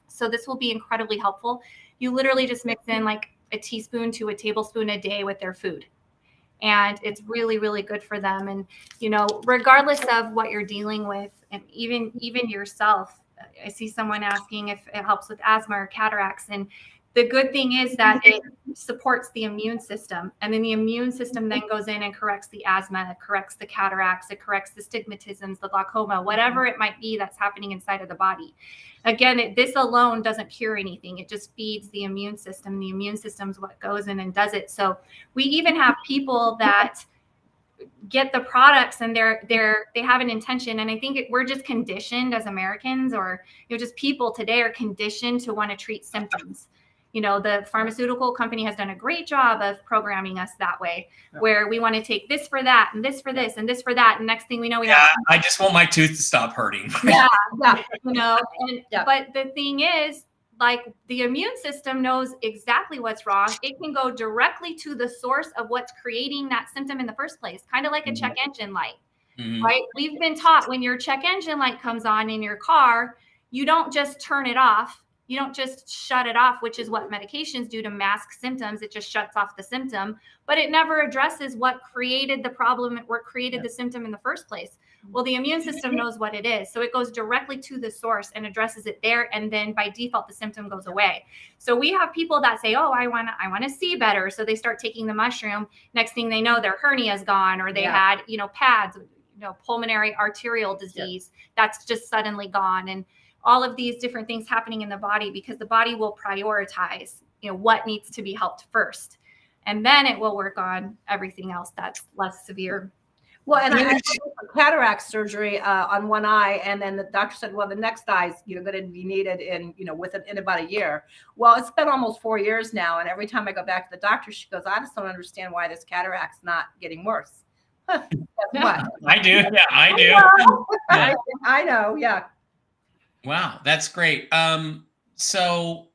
So this will be incredibly helpful. You literally just mix in like a teaspoon to a tablespoon a day with their food. And it's really, really good for them. And, you know, regardless of what you're dealing with, and even yourself, I see someone asking if it helps with asthma or cataracts. And the good thing is that it supports the immune system. And then the immune system then goes in and corrects the asthma, it corrects the cataracts, it corrects the stigmatisms, the glaucoma, whatever it might be that's happening inside of the body. Again, this alone doesn't cure anything. It just feeds the immune system. The immune system is what goes in and does it. So we even have people that get the products and they have an intention. And I think we're just conditioned as Americans, or just people today are conditioned to want to treat symptoms. You know, the pharmaceutical company has done a great job of programming us that way, where we want to take this for that and this for this and this for that. And next thing we know, we have. I just want my tooth to stop hurting. But the thing is, like, the immune system knows exactly what's wrong. It can go directly to the source of what's creating that symptom in the first place, kind of like a check engine light, right? We've been taught when your check engine light comes on in your car, you don't just turn it off. You don't just shut it off, which is what medications do to mask symptoms. It just shuts off the symptom, but it never addresses what created the problem, what created the symptom in the first place. Well, the immune system knows what it is. So it goes directly to the source and addresses it there. And then by default, the symptom goes away. So we have people that say, oh, I want to see better. So they start taking the mushroom. Next thing they know, their hernia is gone, or they had, PADS, pulmonary arterial disease. That's just suddenly gone. And all of these different things happening in the body, because the body will prioritize, what needs to be helped first. And then it will work on everything else that's less severe. Well, and I had cataract surgery on one eye, and then the doctor said, well, the next eye is going to be needed in about a year. Well, it's been almost 4 years now, and every time I go back to the doctor, she goes, I just don't understand why this cataract's not getting worse. Guess what? I do. Yeah, I do. I know. Yeah. Wow, that's great. So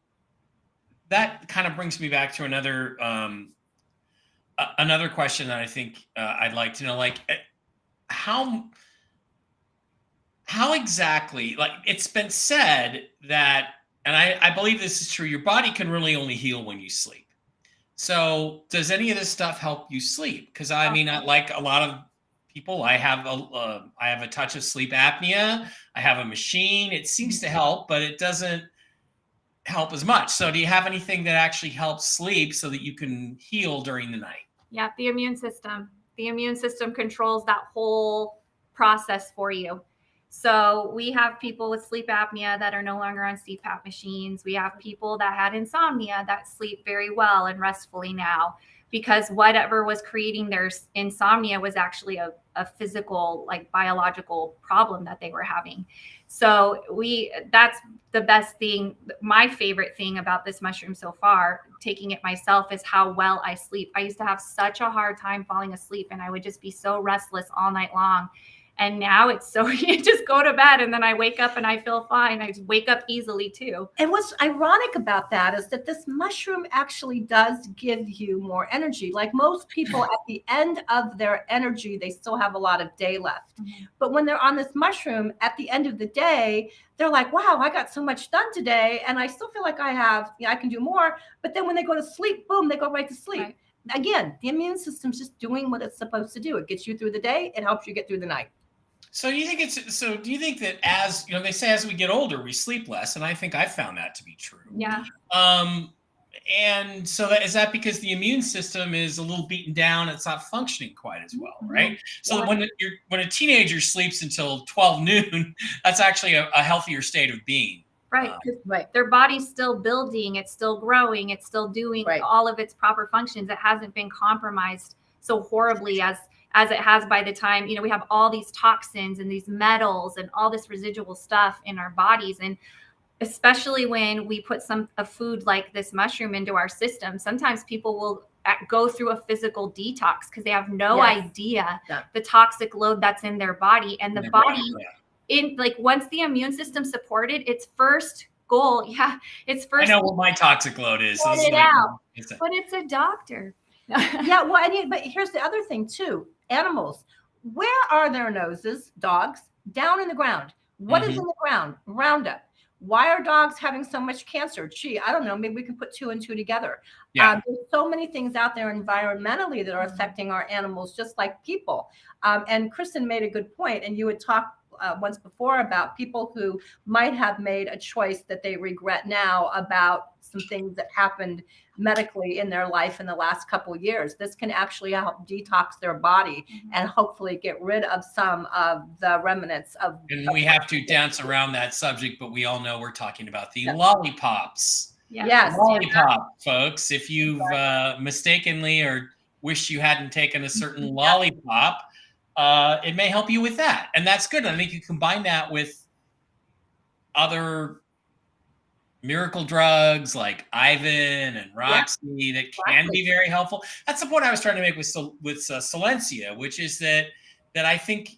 that kind of brings me back to another question that I think I'd like to know, like how exactly, like, it's been said that, and I believe this is true, your body can really only heal when you sleep. So does any of this stuff help you sleep? Because I mean, like a lot of people, I have a touch of sleep apnea. I have a machine. It seems to help, but it doesn't help as much. So do you have anything that actually helps sleep so that you can heal during the night? Yeah, the immune system. The immune system controls that whole process for you. So we have people with sleep apnea that are no longer on CPAP machines. We have people that had insomnia that sleep very well and restfully now, because whatever was creating their insomnia was actually a physical, like biological problem that they were having. So that's the best thing. My favorite thing about this mushroom so far, taking it myself, is how well I sleep. I used to have such a hard time falling asleep, and I would just be so restless all night long. And now it's so, you just go to bed and then I wake up and I feel fine. I just wake up easily too. And what's ironic about that is that this mushroom actually does give you more energy. Like most people, at the end of their energy, they still have a lot of day left. Mm-hmm. But when they're on this mushroom at the end of the day, they're like, wow, I got so much done today. And I still feel like I can do more. But then when they go to sleep, boom, they go right to sleep. Right. Again, the immune system's just doing what it's supposed to do. It gets you through the day. It helps you get through the night. So do you think that, as you know, they say as we get older, we sleep less, and I think I've found that to be true. Yeah. And so is that because the immune system is a little beaten down? It's not functioning quite as well, right? So when a teenager sleeps until 12 noon, that's actually a healthier state of being. Right. Right. Their body's still building. It's still growing. It's still doing all of its proper functions. It hasn't been compromised so horribly as it has by the time, we have all these toxins and these metals and all this residual stuff in our bodies. And especially when we put a food like this mushroom into our system, sometimes people will go through a physical detox because they have no idea the toxic load that's in their body. And the body, once the immune system supported, its first goal, its first. I know what my toxic load is. But it's a doctor. Yeah, well, but here's the other thing too. Animals, where are their noses? Dogs, down in the ground. What is in the ground? Roundup. Why are dogs having so much cancer? Gee, I don't know. Maybe we can put 2 and 2 together. Yeah. There's so many things out there environmentally that are affecting our animals, just like people. And Kristen made a good point, and you had talked once before about people who might have made a choice that they regret now about some things that happened medically in their life in the last couple of years. This can actually help detox their body and hopefully get rid of some of the remnants of. And we have to dance around that subject, but we all know we're talking about the lollipops. Yes. Lollipop, folks. If you've mistakenly or wish you hadn't taken a certain lollipop, it may help you with that. And that's good. I think you combine that with other miracle drugs like Ivan and Roxy that can be very helpful. That's the point I was trying to make with Silencia, which is that I think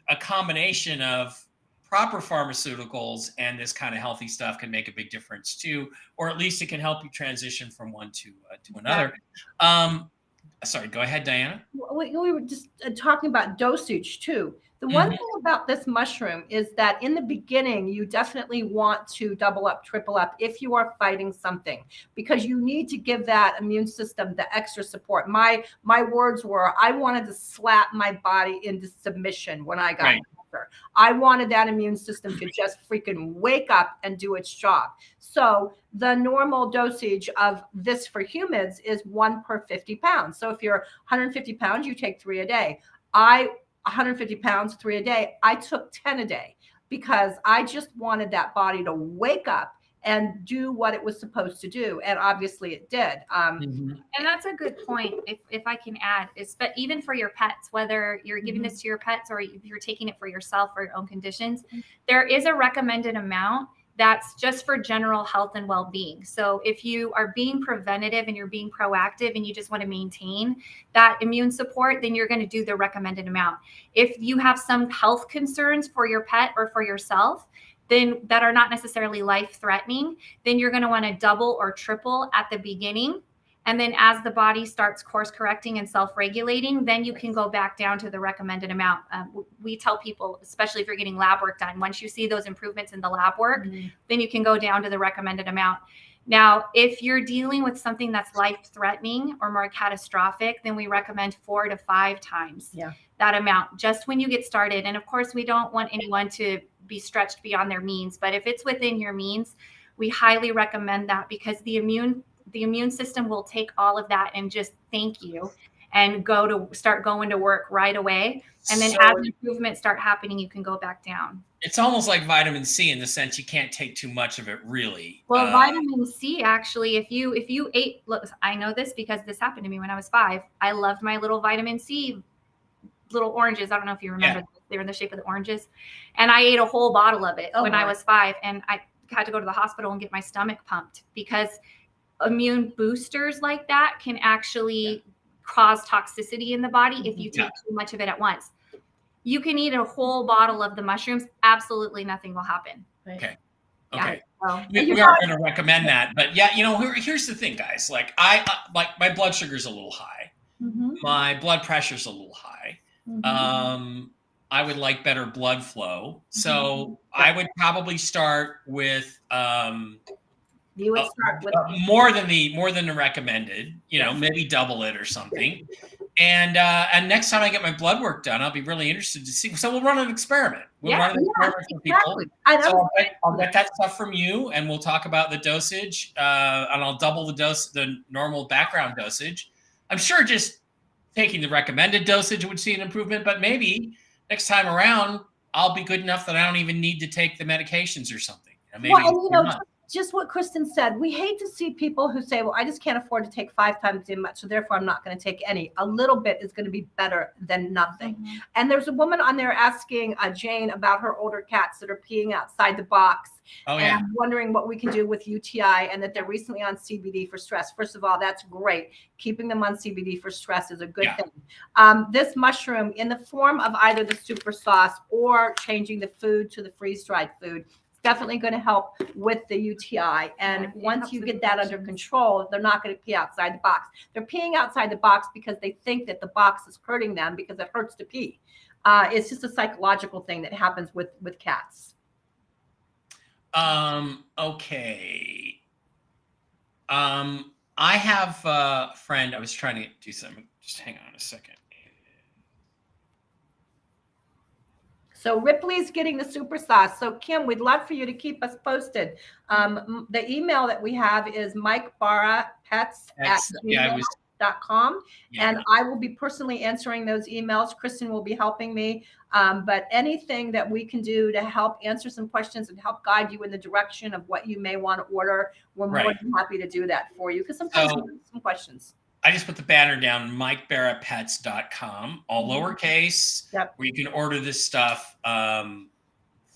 a combination of proper pharmaceuticals and this kind of healthy stuff can make a big difference too, or at least it can help you transition from one to another. Sorry, go ahead, Diana. We were just talking about dosage too. The one thing about this mushroom is that in the beginning, you definitely want to double up, triple up if you are fighting something, because you need to give that immune system the extra support. My words were, I wanted to slap my body into submission when I got cancer. I wanted that immune system to just freaking wake up and do its job. So the normal dosage of this for humans is 1 per 50 pounds. So if you're 150 pounds, you take 3 a day. 150 pounds, 3 a day. I took 10 a day because I just wanted that body to wake up and do what it was supposed to do. And obviously it did. And that's a good point. If I can add, but even for your pets, whether you're giving this to your pets or if you're taking it for yourself for your own conditions, there is a recommended amount that's just for general health and well-being. So if you are being preventative and you're being proactive and you just want to maintain that immune support, then you're going to do the recommended amount. If you have some health concerns for your pet or for yourself, then that are not necessarily life-threatening, then you're going to want to double or triple at the beginning. And then as the body starts course correcting and self-regulating, then you can go back down to the recommended amount. We tell people, especially if you're getting lab work done, once you see those improvements in the lab work, then you can go down to the recommended amount. Now, if you're dealing with something that's life-threatening or more catastrophic, then we recommend 4 to 5 times that amount just when you get started. And of course, we don't want anyone to be stretched beyond their means, but if it's within your means, we highly recommend that because the immune system will take all of that and just thank you. and start going to work right away. And then as improvements start happening, you can go back down. It's almost like vitamin C in the sense you can't take too much of it, really. Well, vitamin C, actually, if you ate, look, I know this because this happened to me when I was 5. I loved my little vitamin C, little oranges. I don't know if you remember, they were in the shape of the oranges. And I ate a whole bottle of it when I was 5. And I had to go to the hospital and get my stomach pumped because immune boosters like that can actually cause toxicity in the body if you take too much of it at once. You can eat a whole bottle of the mushrooms. Absolutely nothing will happen. Okay. Yeah. Okay. Well, We are going to recommend that. But yeah, here's the thing, guys. Like like my blood sugar's a little high. My blood pressure's a little high. I would like better blood flow. So I would probably start with You would start with more than the recommended, maybe double it or something. And next time I get my blood work done, I'll be really interested to see. So we'll run an experiment. We'll run an experiment for people. So I'll get that stuff from you, and we'll talk about the dosage. And I'll double the normal background dosage. I'm sure just taking the recommended dosage would see an improvement, but maybe next time around, I'll be good enough that I don't even need to take the medications or something. Maybe just what Kristen said, we hate to see people who say, well, I just can't afford to take 5 times as much, so therefore I'm not going to take any. A little bit is going to be better than nothing. And there's a woman on there asking Jane about her older cats that are peeing outside the box. And I'm wondering what we can do with UTI, and that they're recently on CBD for stress. First of all, that's great. Keeping them on CBD for stress is a good thing. This mushroom, in the form of either the super sauce or changing the food to the freeze-dried food, definitely going to help with the UTI. And once you get that under control, they're not going to pee outside the box. They're peeing outside the box because they think that the box is hurting them because it hurts to pee. It's just a psychological thing that happens with cats. Okay. I have a friend. I was trying to do something. Just hang on a second. So Ripley's getting the super sauce. So Kim, we'd love for you to keep us posted. The email that we have is mikebarapets@gmail.com. And I will be personally answering those emails. Kristen will be helping me. But anything that we can do to help answer some questions and help guide you in the direction of what you may want to order, we're more than happy to do that for you, because sometimes we have some questions. I just put the banner down, mikebarapets.com, all lowercase, where you can order this stuff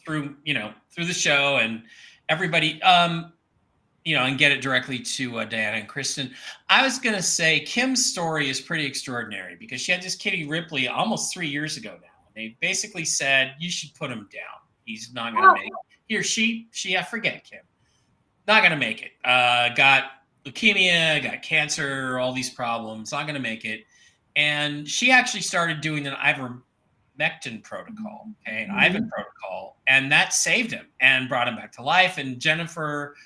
through the show, and everybody, and get it directly to Diana and Kristen. I was going to say Kim's story is pretty extraordinary because she had this kitty Ripley almost 3 years ago now. They basically said, you should put him down. He's not going to make it. She, I forget Kim. Not going to make it. Got leukemia, got cancer, all these problems, not going to make it. And she actually started doing an ivermectin protocol, an Ivan protocol, and that saved him and brought him back to life. And Jennifer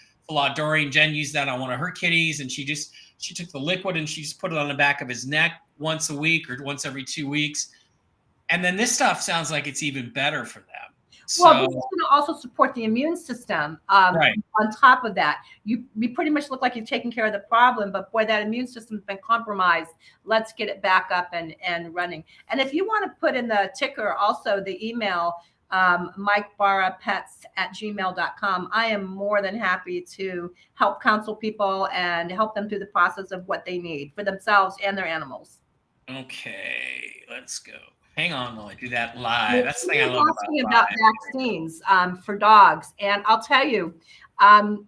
Dorian, Jen used that on one of her kitties, and she took the liquid and she just put it on the back of his neck once a week or once every 2 weeks. And then this stuff sounds like it's even better for them. Well, this is going to also support the immune system. On top of that, you pretty much look like you've taken care of the problem, but boy, that immune system's been compromised. Let's get it back up and running. And if you want to put in the ticker also the email, mikebarapets@gmail.com, I am more than happy to help counsel people and help them through the process of what they need for themselves and their animals. Okay, let's go. Hang on while I do that live. That's the thing I love about vaccines for dogs. And I'll tell you,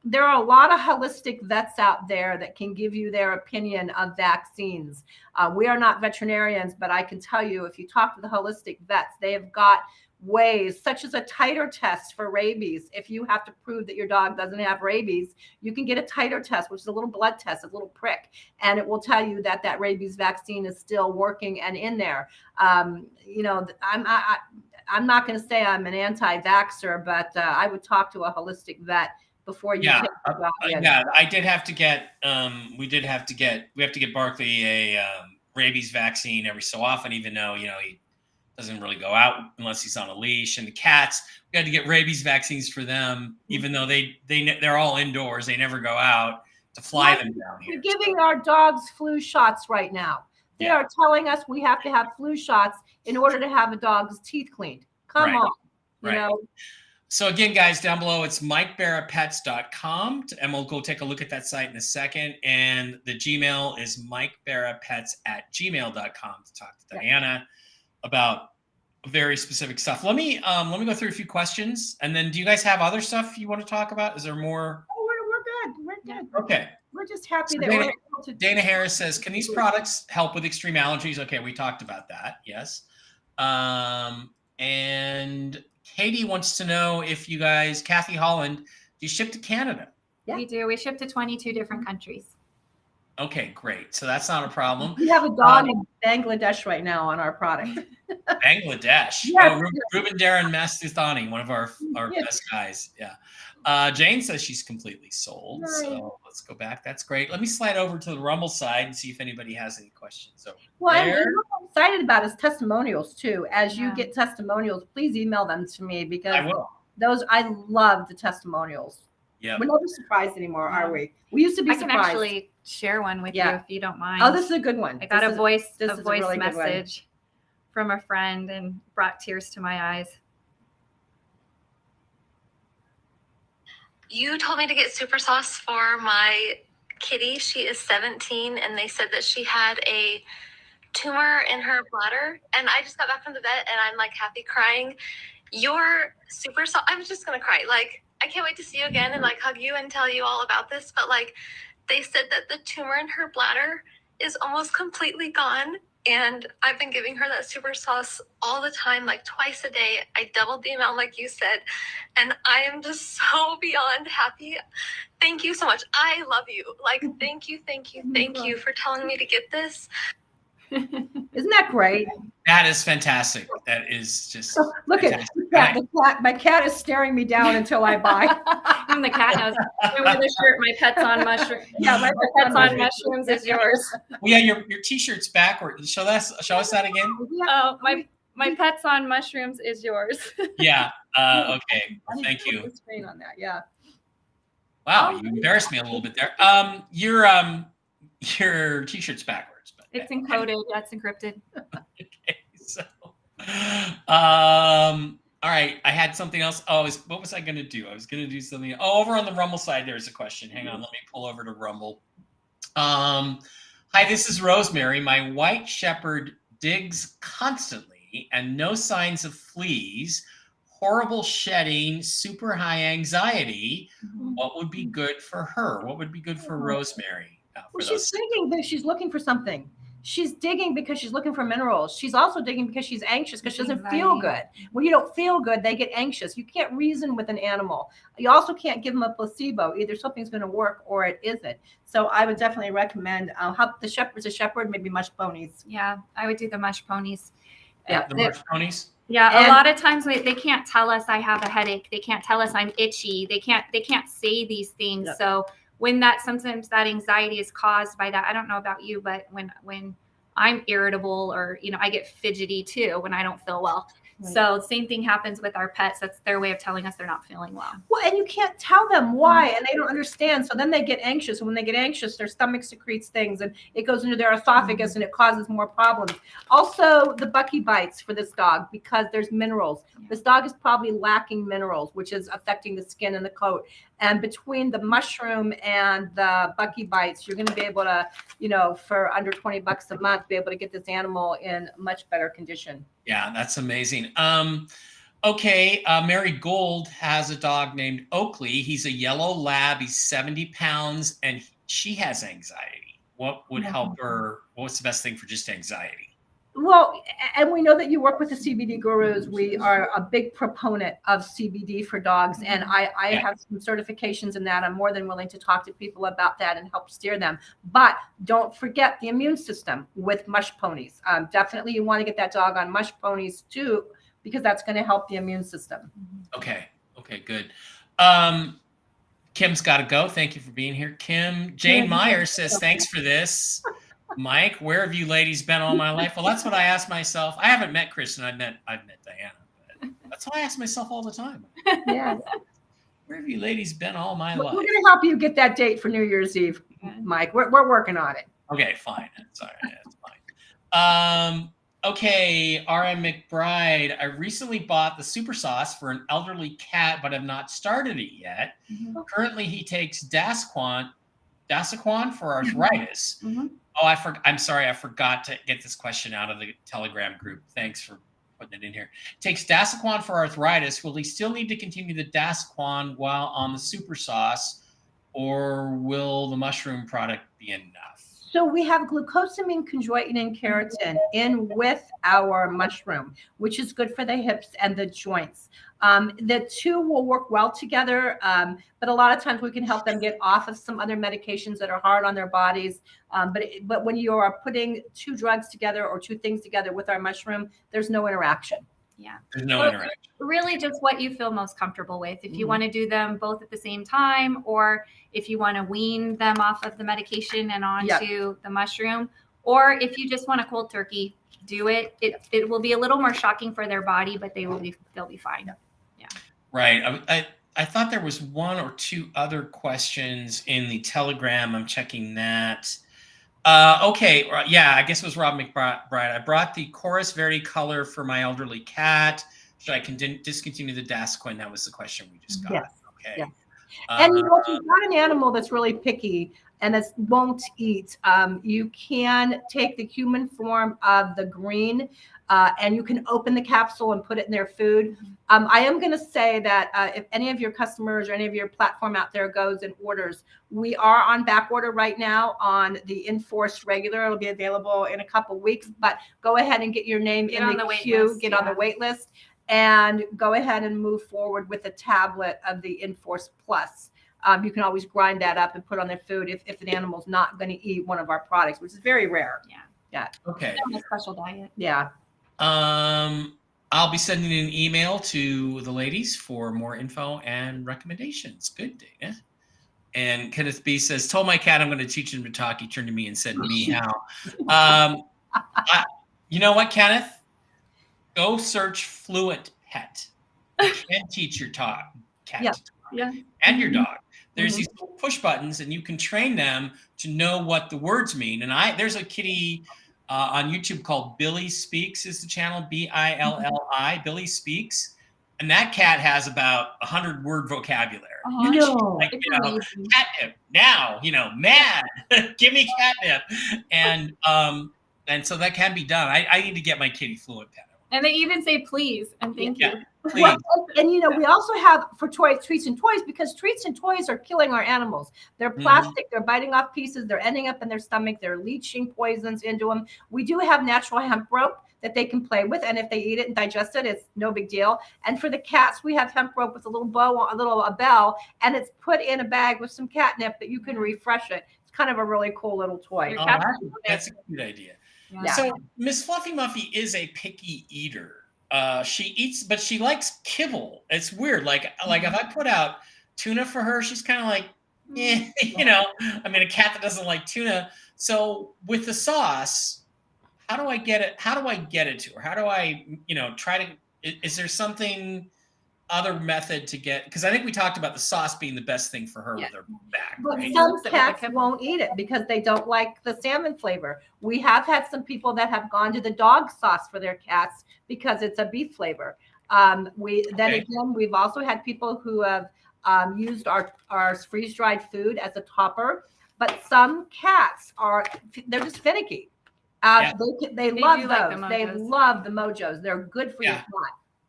there are a lot of holistic vets out there that can give you their opinion of vaccines. We are not veterinarians, but I can tell you, if you talk to the holistic vets, they have got ways, such as a titer test for rabies. If you have to prove that your dog doesn't have rabies, you can get a titer test, which is a little blood test, a little prick, and it will tell you that rabies vaccine is still working and in there. I'm not going to say I'm an anti-vaxxer, but I would talk to a holistic vet before you take the dog in. I did have to get we have to get Barkley a rabies vaccine every so often, even though he doesn't really go out unless he's on a leash. And the cats, we had to get rabies vaccines for them, even though they're all indoors. They never go out, to fly them down here. We're giving our dogs flu shots right now. They are telling us we have to have flu shots in order to have a dog's teeth cleaned. Come on, you know. So again, guys, down below, it's MikeBarraPets.com, and we'll go take a look at that site in a second. And the Gmail is MikeBarraPets@gmail.com to talk to Diana about very specific stuff. Let me go through a few questions, and then do you guys have other stuff you want to talk about? Is there more? Oh, we're good. We're good. Okay. We're just happy that Dana, we're able to. Dana Harris says, can these products help with extreme allergies? Okay, we talked about that. Yes. And Katie wants to know if you guys, Kathy Holland, do you ship to Canada? Yeah. We do. We ship to 22 different countries. Okay, great. So that's not a problem. We have a dog in Bangladesh right now on our product. Bangladesh. Yes. Oh, Ruben Darren Mastuthani, one of our best guys. Yeah. Jane says she's completely sold. Nice. So let's go back. That's great. Let me slide over to the Rumble side and see if anybody has any questions. So well, and what I'm excited about is testimonials too. As you get testimonials, please email them to me because I love the testimonials. Yeah. We're never surprised anymore, are we? We used to be surprised. I can actually share one with you if you don't mind. Oh, this is a good one. I got a voice message from a friend and brought tears to my eyes. You told me to get super sauce for my kitty. She is 17, and they said that she had a tumor in her bladder. And I just got back from the vet, and I'm like happy crying. Your super sauce, I'm just gonna cry. Like, I can't wait to see you again and like hug you and tell you all about this. But like, they said that the tumor in her bladder is almost completely gone. And I've been giving her that super sauce all the time, like twice a day. I doubled the amount, like you said. And I am just so beyond happy. Thank you so much. I love you. Like, thank you for telling me to get this. Isn't that great? That is fantastic. That is just look fantastic. At the cat. My cat is staring me down until I buy. And the cat knows. I wear the shirt. My pet's on mushrooms. Yeah, my pet's on mushrooms is yours. Well, yeah, your T-shirt's backward. Show us that again. Oh, my pet's on mushrooms is yours. Yeah. Okay. Well, thank you. Screen on that. Yeah. Wow, you embarrassed me a little bit there. Your T-shirt's backwards. It's encoded. Yeah, it's encrypted. Okay, so, all right. I had something else. Oh, what was I going to do? I was going to do something. Oh, over on the Rumble side, there's a question. Hang on. Let me pull over to Rumble. Hi, this is Rosemary. My white shepherd digs constantly and no signs of fleas, horrible shedding, super high anxiety. What would be good for her? What would be good for Rosemary? Well, she's digging because she's looking for something. She's digging because she's looking for minerals. She's also digging because she's anxious because she doesn't feel good. When you don't feel good, they get anxious. You can't reason with an animal. You also can't give them a placebo. Either something's going to work or it isn't. So I would definitely recommend the shepherd's a shepherd, maybe mush ponies. Yeah, I would do the mush ponies. Yeah, the mush ponies. Yeah, a lot of times they can't tell us I have a headache. They can't tell us I'm itchy. They can't say these things. Yeah. So when sometimes that anxiety is caused by that, I don't know about you, but when I'm irritable or, I get fidgety too when I don't feel well. Right. So same thing happens with our pets. That's their way of telling us they're not feeling well. Well, and you can't tell them why, and they don't understand. So then they get anxious. And when they get anxious, their stomach secretes things and it goes into their esophagus and it causes more problems. Also, the Bucky bites for this dog because there's minerals. Yeah. This dog is probably lacking minerals, which is affecting the skin and the coat. And between the mushroom and the Bucky bites, you're going to be able to, for under $20 a month, be able to get this animal in much better condition. Yeah, that's amazing. Okay, Mary Gold has a dog named Oakley. He's a yellow lab. He's 70 pounds, and she has anxiety. What would help her? What's the best thing for just anxiety? Well, and we know that you work with the CBD gurus. We are a big proponent of CBD for dogs, and I have some certifications in that. I'm more than willing to talk to people about that and help steer them. But don't forget the immune system with mush ponies. Definitely you want to get that dog on mush ponies too, because that's going to help the immune system. Okay, good. Kim's got to go. Thank you for being here, Kim. Jane Meyer says, thanks for this. Mike, where have you ladies been all my life? Well, that's what I ask myself. I haven't met Kristen. I've met Diana. But that's what I ask myself all the time. Yeah. Where have you ladies been all my life? We're going to help you get that date for New Year's Eve, Mike. We're working on it. Okay, fine. That's all right. That's Okay, RM McBride. I recently bought the super sauce for an elderly cat, but have not started it yet. Currently, he takes Dasaquan for arthritis. Oh, I'm sorry, I forgot to get this question out of the Telegram group. Thanks for putting it in here. Takes Dasaquan for arthritis. Will he still need to continue the Dasaquan while on the super sauce, or will the mushroom product be enough? So we have glucosamine, chondroitin, and keratin in with our mushroom, which is good for the hips and the joints. The two will work well together, but a lot of times we can help them get off of some other medications that are hard on their bodies. But when you are putting two drugs together or two things together with our mushroom, there's no interaction. Yeah. There's no interaction. Really just what you feel most comfortable with. If you want to do them both at the same time, or if you want to wean them off of the medication and onto the mushroom, or if you just want a cold turkey, do it. It will be a little more shocking for their body, but they'll be fine. Yeah. Right. I thought there was one or two other questions in the Telegram. I'm checking that. Okay. Yeah, I guess it was Rob McBride. I brought the Chorus Verde color for my elderly cat. Should I discontinue the Dasaquan? That was the question we just got. Yes. Okay. Yes. And if you've got an animal that's really picky and that won't eat, you can take the human form of the green and you can open the capsule and put it in their food. I am going to say that if any of your customers or any of your platform out there goes and orders, we are on back order right now on the Enforced Regular. It'll be available in a couple weeks, but go ahead and get your name in the queue, get on the wait list, and go ahead and move forward with a tablet of the Enforce Plus. You can always grind that up and put on their food if an animal's not going to eat one of our products, which is very rare. Yeah. Okay. On a special diet. Yeah. I'll be sending an email to the ladies for more info and recommendations. Good, Dana. And Kenneth B says, told my cat I'm going to teach him to talk. He turned to me and said, me how? You know what, Kenneth? Go search Fluent Pet. You can teach your cat to talk, and your dog. There's these little push buttons, and you can train them to know what the words mean. And there's a kitty on YouTube called Billy Speaks is the channel, Billi, Billy Speaks. And that cat has about 100-word vocabulary. Catnip now, mad, give me catnip. And so that can be done. I need to get my kitty Fluent Pet. And they even say please and thank you. Well, and we also have for treats and toys, because treats and toys are killing our animals. They're plastic, they're biting off pieces, they're ending up in their stomach, they're leaching poisons into them. We do have natural hemp rope that they can play with, and if they eat it and digest it, it's no big deal. And for the cats, we have hemp rope with a little bow, a bell, and it's put in a bag with some catnip that you can refresh it. It's kind of a really cool little toy. Oh, that's a good idea. Yeah. So Miss Fluffy Muffy is a picky eater. She eats, but she likes kibble. It's weird. Like if I put out tuna for her, she's kind of like, I mean, a cat that doesn't like tuna. So with the sauce, how do I get it? How do I get it to her? How do I, try to, is there something other method to get, because I think we talked about the sauce being the best thing for her with her back. But right? some cats won't eat it because they don't like the salmon flavor. We have had some people that have gone to the dog sauce for their cats because it's a beef flavor. We've also had people who have used our freeze-dried food as a topper, but some cats they're just finicky. They love those. Like they love the mojos. They're good for your cat.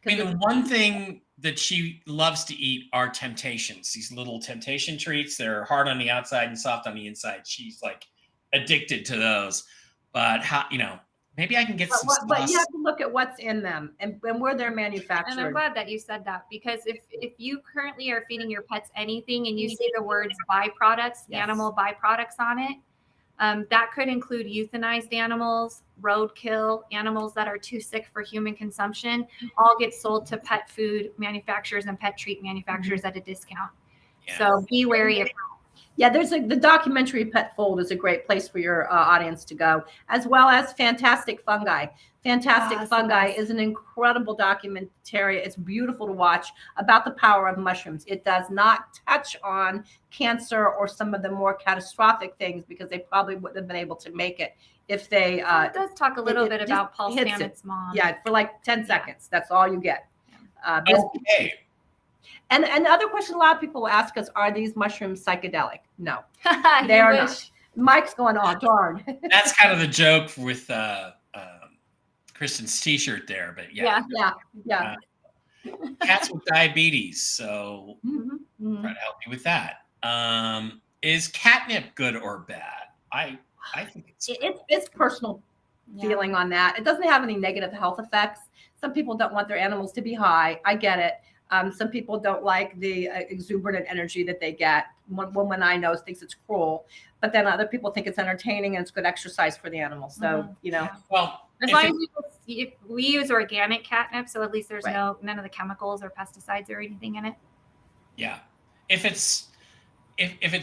I mean, the one thing that she loves to eat are Temptations, these little Temptation treats. They're hard on the outside and soft on the inside. She's like addicted to those. But maybe I can get some sauce. But you have to look at what's in them and where they're manufactured. And I'm glad that you said that, because if you currently are feeding your pets anything and you see the words byproducts, animal byproducts on it, that could include euthanized animals, roadkill, animals that are too sick for human consumption, all get sold to pet food manufacturers and pet treat manufacturers at a discount. Yeah. So be wary of that. Yeah, the documentary Pet Fold is a great place for your audience to go, as well as Fantastic Fungi. Fantastic Fungi is an incredible documentary. It's beautiful to watch about the power of mushrooms. It does not touch on cancer or some of the more catastrophic things because they probably wouldn't have been able to make it if they It does talk a little bit just about Paul hits it. Stamets' mom. Yeah, for like 10 seconds. That's all you get. Okay. And the other question a lot of people will ask us, are these mushrooms psychedelic? No, You they are wish. not. Mike's going, oh, darn. That's kind of the joke with Kristen's t-shirt there, but yeah. Yeah. Cats with diabetes, so Mhm. try to help you with that. Is catnip good or bad? I think It's personal Yeah. feeling on that. It doesn't have any negative health effects. Some people don't want their animals to be high. I get it. Some people don't like the exuberant energy that they get. One woman I know thinks it's cruel, but then other people think it's entertaining and it's good exercise for the animal. So, you know. well, As long as we use organic catnip, so at least there's Right. none of the chemicals or pesticides or anything in it. yeah. If it's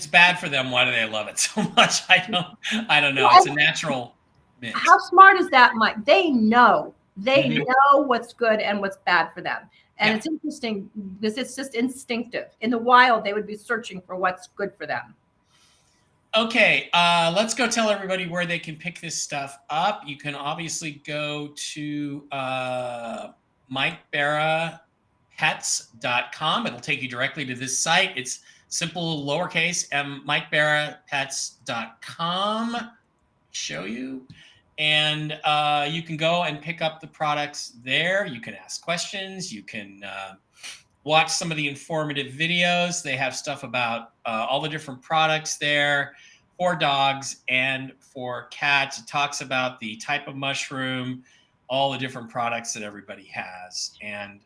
bad for them, why do they love it so much? I don't know. Well, It's a natural mix. How smart is that, Mike? They know. They Mhm. know what's good and what's bad for them. And Yeah. it's interesting because it's just instinctive. In the wild, they would be searching for what's good for them. Okay, let's go tell everybody where they can pick this stuff up. You can obviously go to MikeBarraPets.com. It'll take you directly to this site. It's simple lowercase m, MikeBarraPets.com. Show you. And you can go and pick up the products there. You can ask questions. You can watch some of the informative videos. They have stuff about all the different products there for dogs and for cats. It talks about the type of mushroom, all the different products that everybody has. And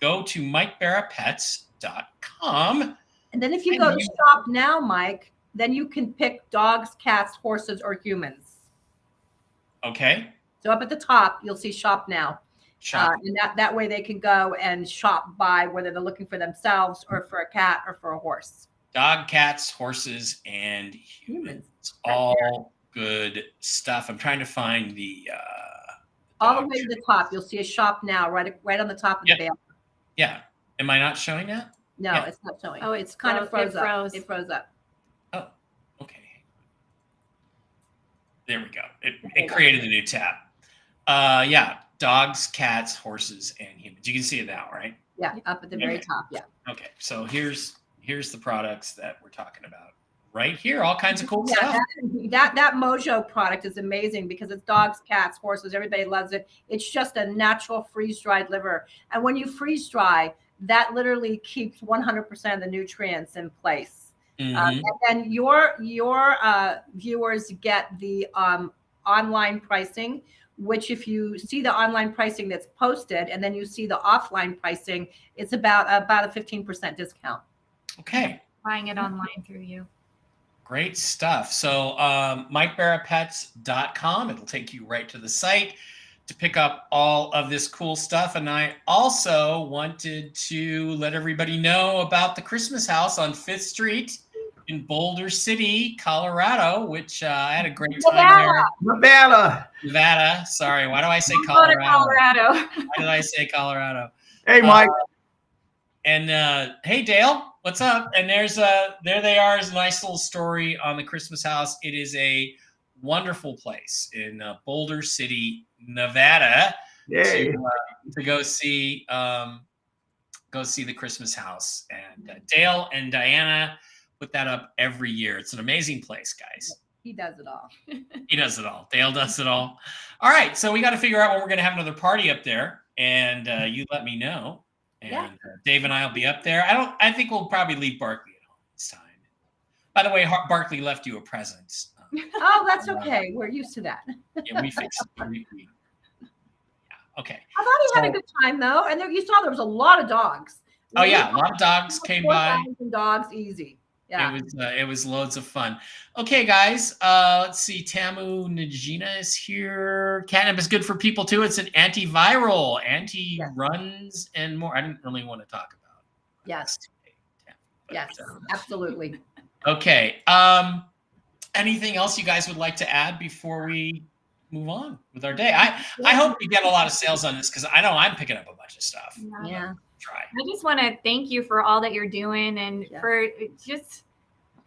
go to MikeBarraPets.com. And then if you go to shop now, Mike, then you can pick dogs, cats, horses, or humans. Okay. So up at the top, you'll see shop now. Shop. And that way they can go and shop by whether they're looking for themselves or for a cat or for a horse. Dog, cats, horses, and humans. All good stuff. I'm trying to find the all the way to the top. You'll see a shop now, right on the top of the banner. Yeah. Am I not showing that? No, Yeah. it's not showing. Oh, it's kind of froze up. froze. It froze up. Oh, okay. There we go. It created a new tab. Yeah. Dogs, cats, horses, and humans. You can see it now, right? Yeah, up at the very top. Yeah. Okay. So here's the products that we're talking about right here. All kinds of cool Yeah, stuff. that Mojo product is amazing because it's dogs, cats, horses. Everybody loves it. It's just a natural freeze-dried liver. And when you freeze dry, that literally keeps 100% of the nutrients in place. Mhm. And then your viewers get the online pricing, which if you see the online pricing that's posted and then you see the offline pricing, it's about a 15% discount. Okay. Buying it online through you. Great stuff. So MikeBarraPets.com. It'll take you right to the site to pick up all of this cool stuff. And I also wanted to let everybody know about the Christmas house on 5th Street in Boulder City, Colorado, which I had a great time there. Nevada. Sorry. Why do I say Go to Colorado? Colorado. Why did I say Colorado? Hey, Mike. And hey, Dale, what's up? And there they are. Is a nice little story on the Christmas house. It is a wonderful place in Boulder City, Nevada, Yay. to go see the Christmas house. And Dale and Diana put that up every year. It's an amazing place, guys. He does it all. He does it all. Dale does it all. All right, so we got to figure out when we're going to have another party up there, and you let me know. And Dave and I will be up there. I think we'll probably leave Barkley at home this time. By the way, Barkley left you a present. Oh, that's okay. We're used to that. Yeah, we fixed it. Okay. I thought he had a good time though, and there, you saw there was a lot of dogs. Oh yeah, a lot of dogs came by. 4,000 dogs, easy. Yeah. It was loads of fun. Okay, guys. Let's see. Tamu Najina is here. Catnip is good for people too. It's an antiviral, anti-runs, and more. I didn't really want to talk about. Yes. But, Yes, absolutely. Okay. Anything else you guys would like to add before we move on with our day? I hope we get a lot of sales on this because I know I'm picking up a bunch of stuff. Yeah. Try. I just want to thank you for all that you're doing and for just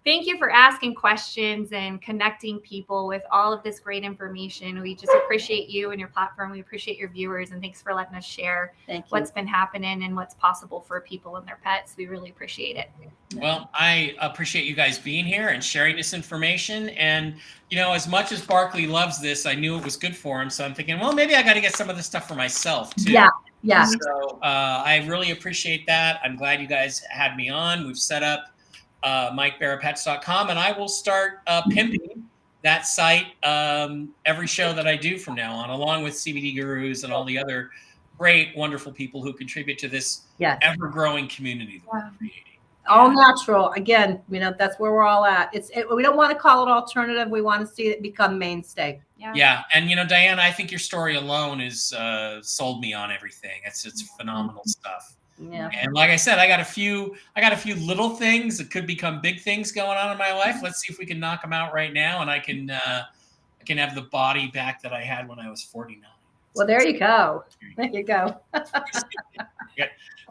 thank you for asking questions and connecting people with all of this great information. We just appreciate you and your platform. We appreciate your viewers, and thanks for letting us share what's been happening and what's possible for people and their pets. We really appreciate it. Well, I appreciate you guys being here and sharing this information. And, you know, as much as Barkley loves this, I knew it was good for him. So I'm thinking, well, maybe I got to get some of this stuff for myself too. Yeah. Yeah. So I really appreciate that. I'm glad you guys had me on. We've set up MikeBarraPets.com, and I will start pimping that site every show that I do from now on, along with CBD Gurus and all the other great, wonderful people who contribute to this ever-growing community that we're creating. All natural. Again, you know, that's where we're all at. We don't want to call it alternative. We want to see it become mainstay. Yeah. And, you know, Diane, I think your story alone is sold me on everything. It's phenomenal stuff. Yeah. And like I said, I got a few little things that could become big things going on in my life. Let's see if we can knock them out right now, and I can have the body back that I had when I was 49. Well, there you go. There you go.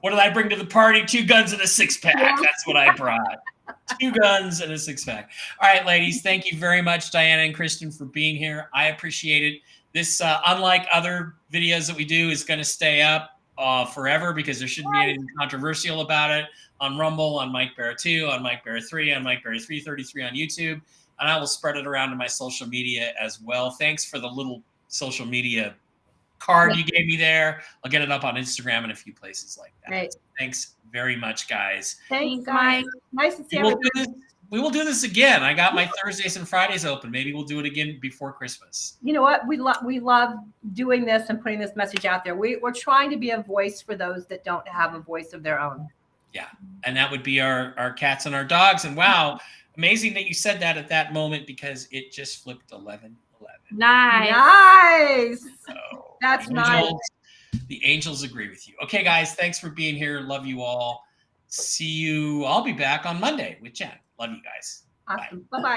What did I bring to the party? 2 guns and a 6-pack. That's what I brought. 2 guns and a 6-pack. All right, ladies. Thank you very much, Diana and Kristen, for being here. I appreciate it. This, unlike other videos that we do, is going to stay up forever because there shouldn't be anything controversial about it on Rumble, on Mike Barra 2, on Mike Barra 3, on Mike Barra 333 on YouTube. And I will spread it around to my social media as well. Thanks for the little social media card you gave me there. I'll get it up on Instagram and a few places like that. Great. Thanks very much, guys. Thanks, guys. Nice to see you. We will do this again. I got my Thursdays and Fridays open. Maybe we'll do it again before Christmas. You know what? We love doing this and putting this message out there. We're trying to be a voice for those that don't have a voice of their own. Yeah. And that would be our cats and our dogs. And wow, amazing that you said that at that moment, because it just flipped 11-11. Nice. So That's nice. The angels agree with you. Okay, guys, thanks for being here. Love you all. See you. I'll be back on Monday with Jen. Love you guys. Awesome. Bye-bye.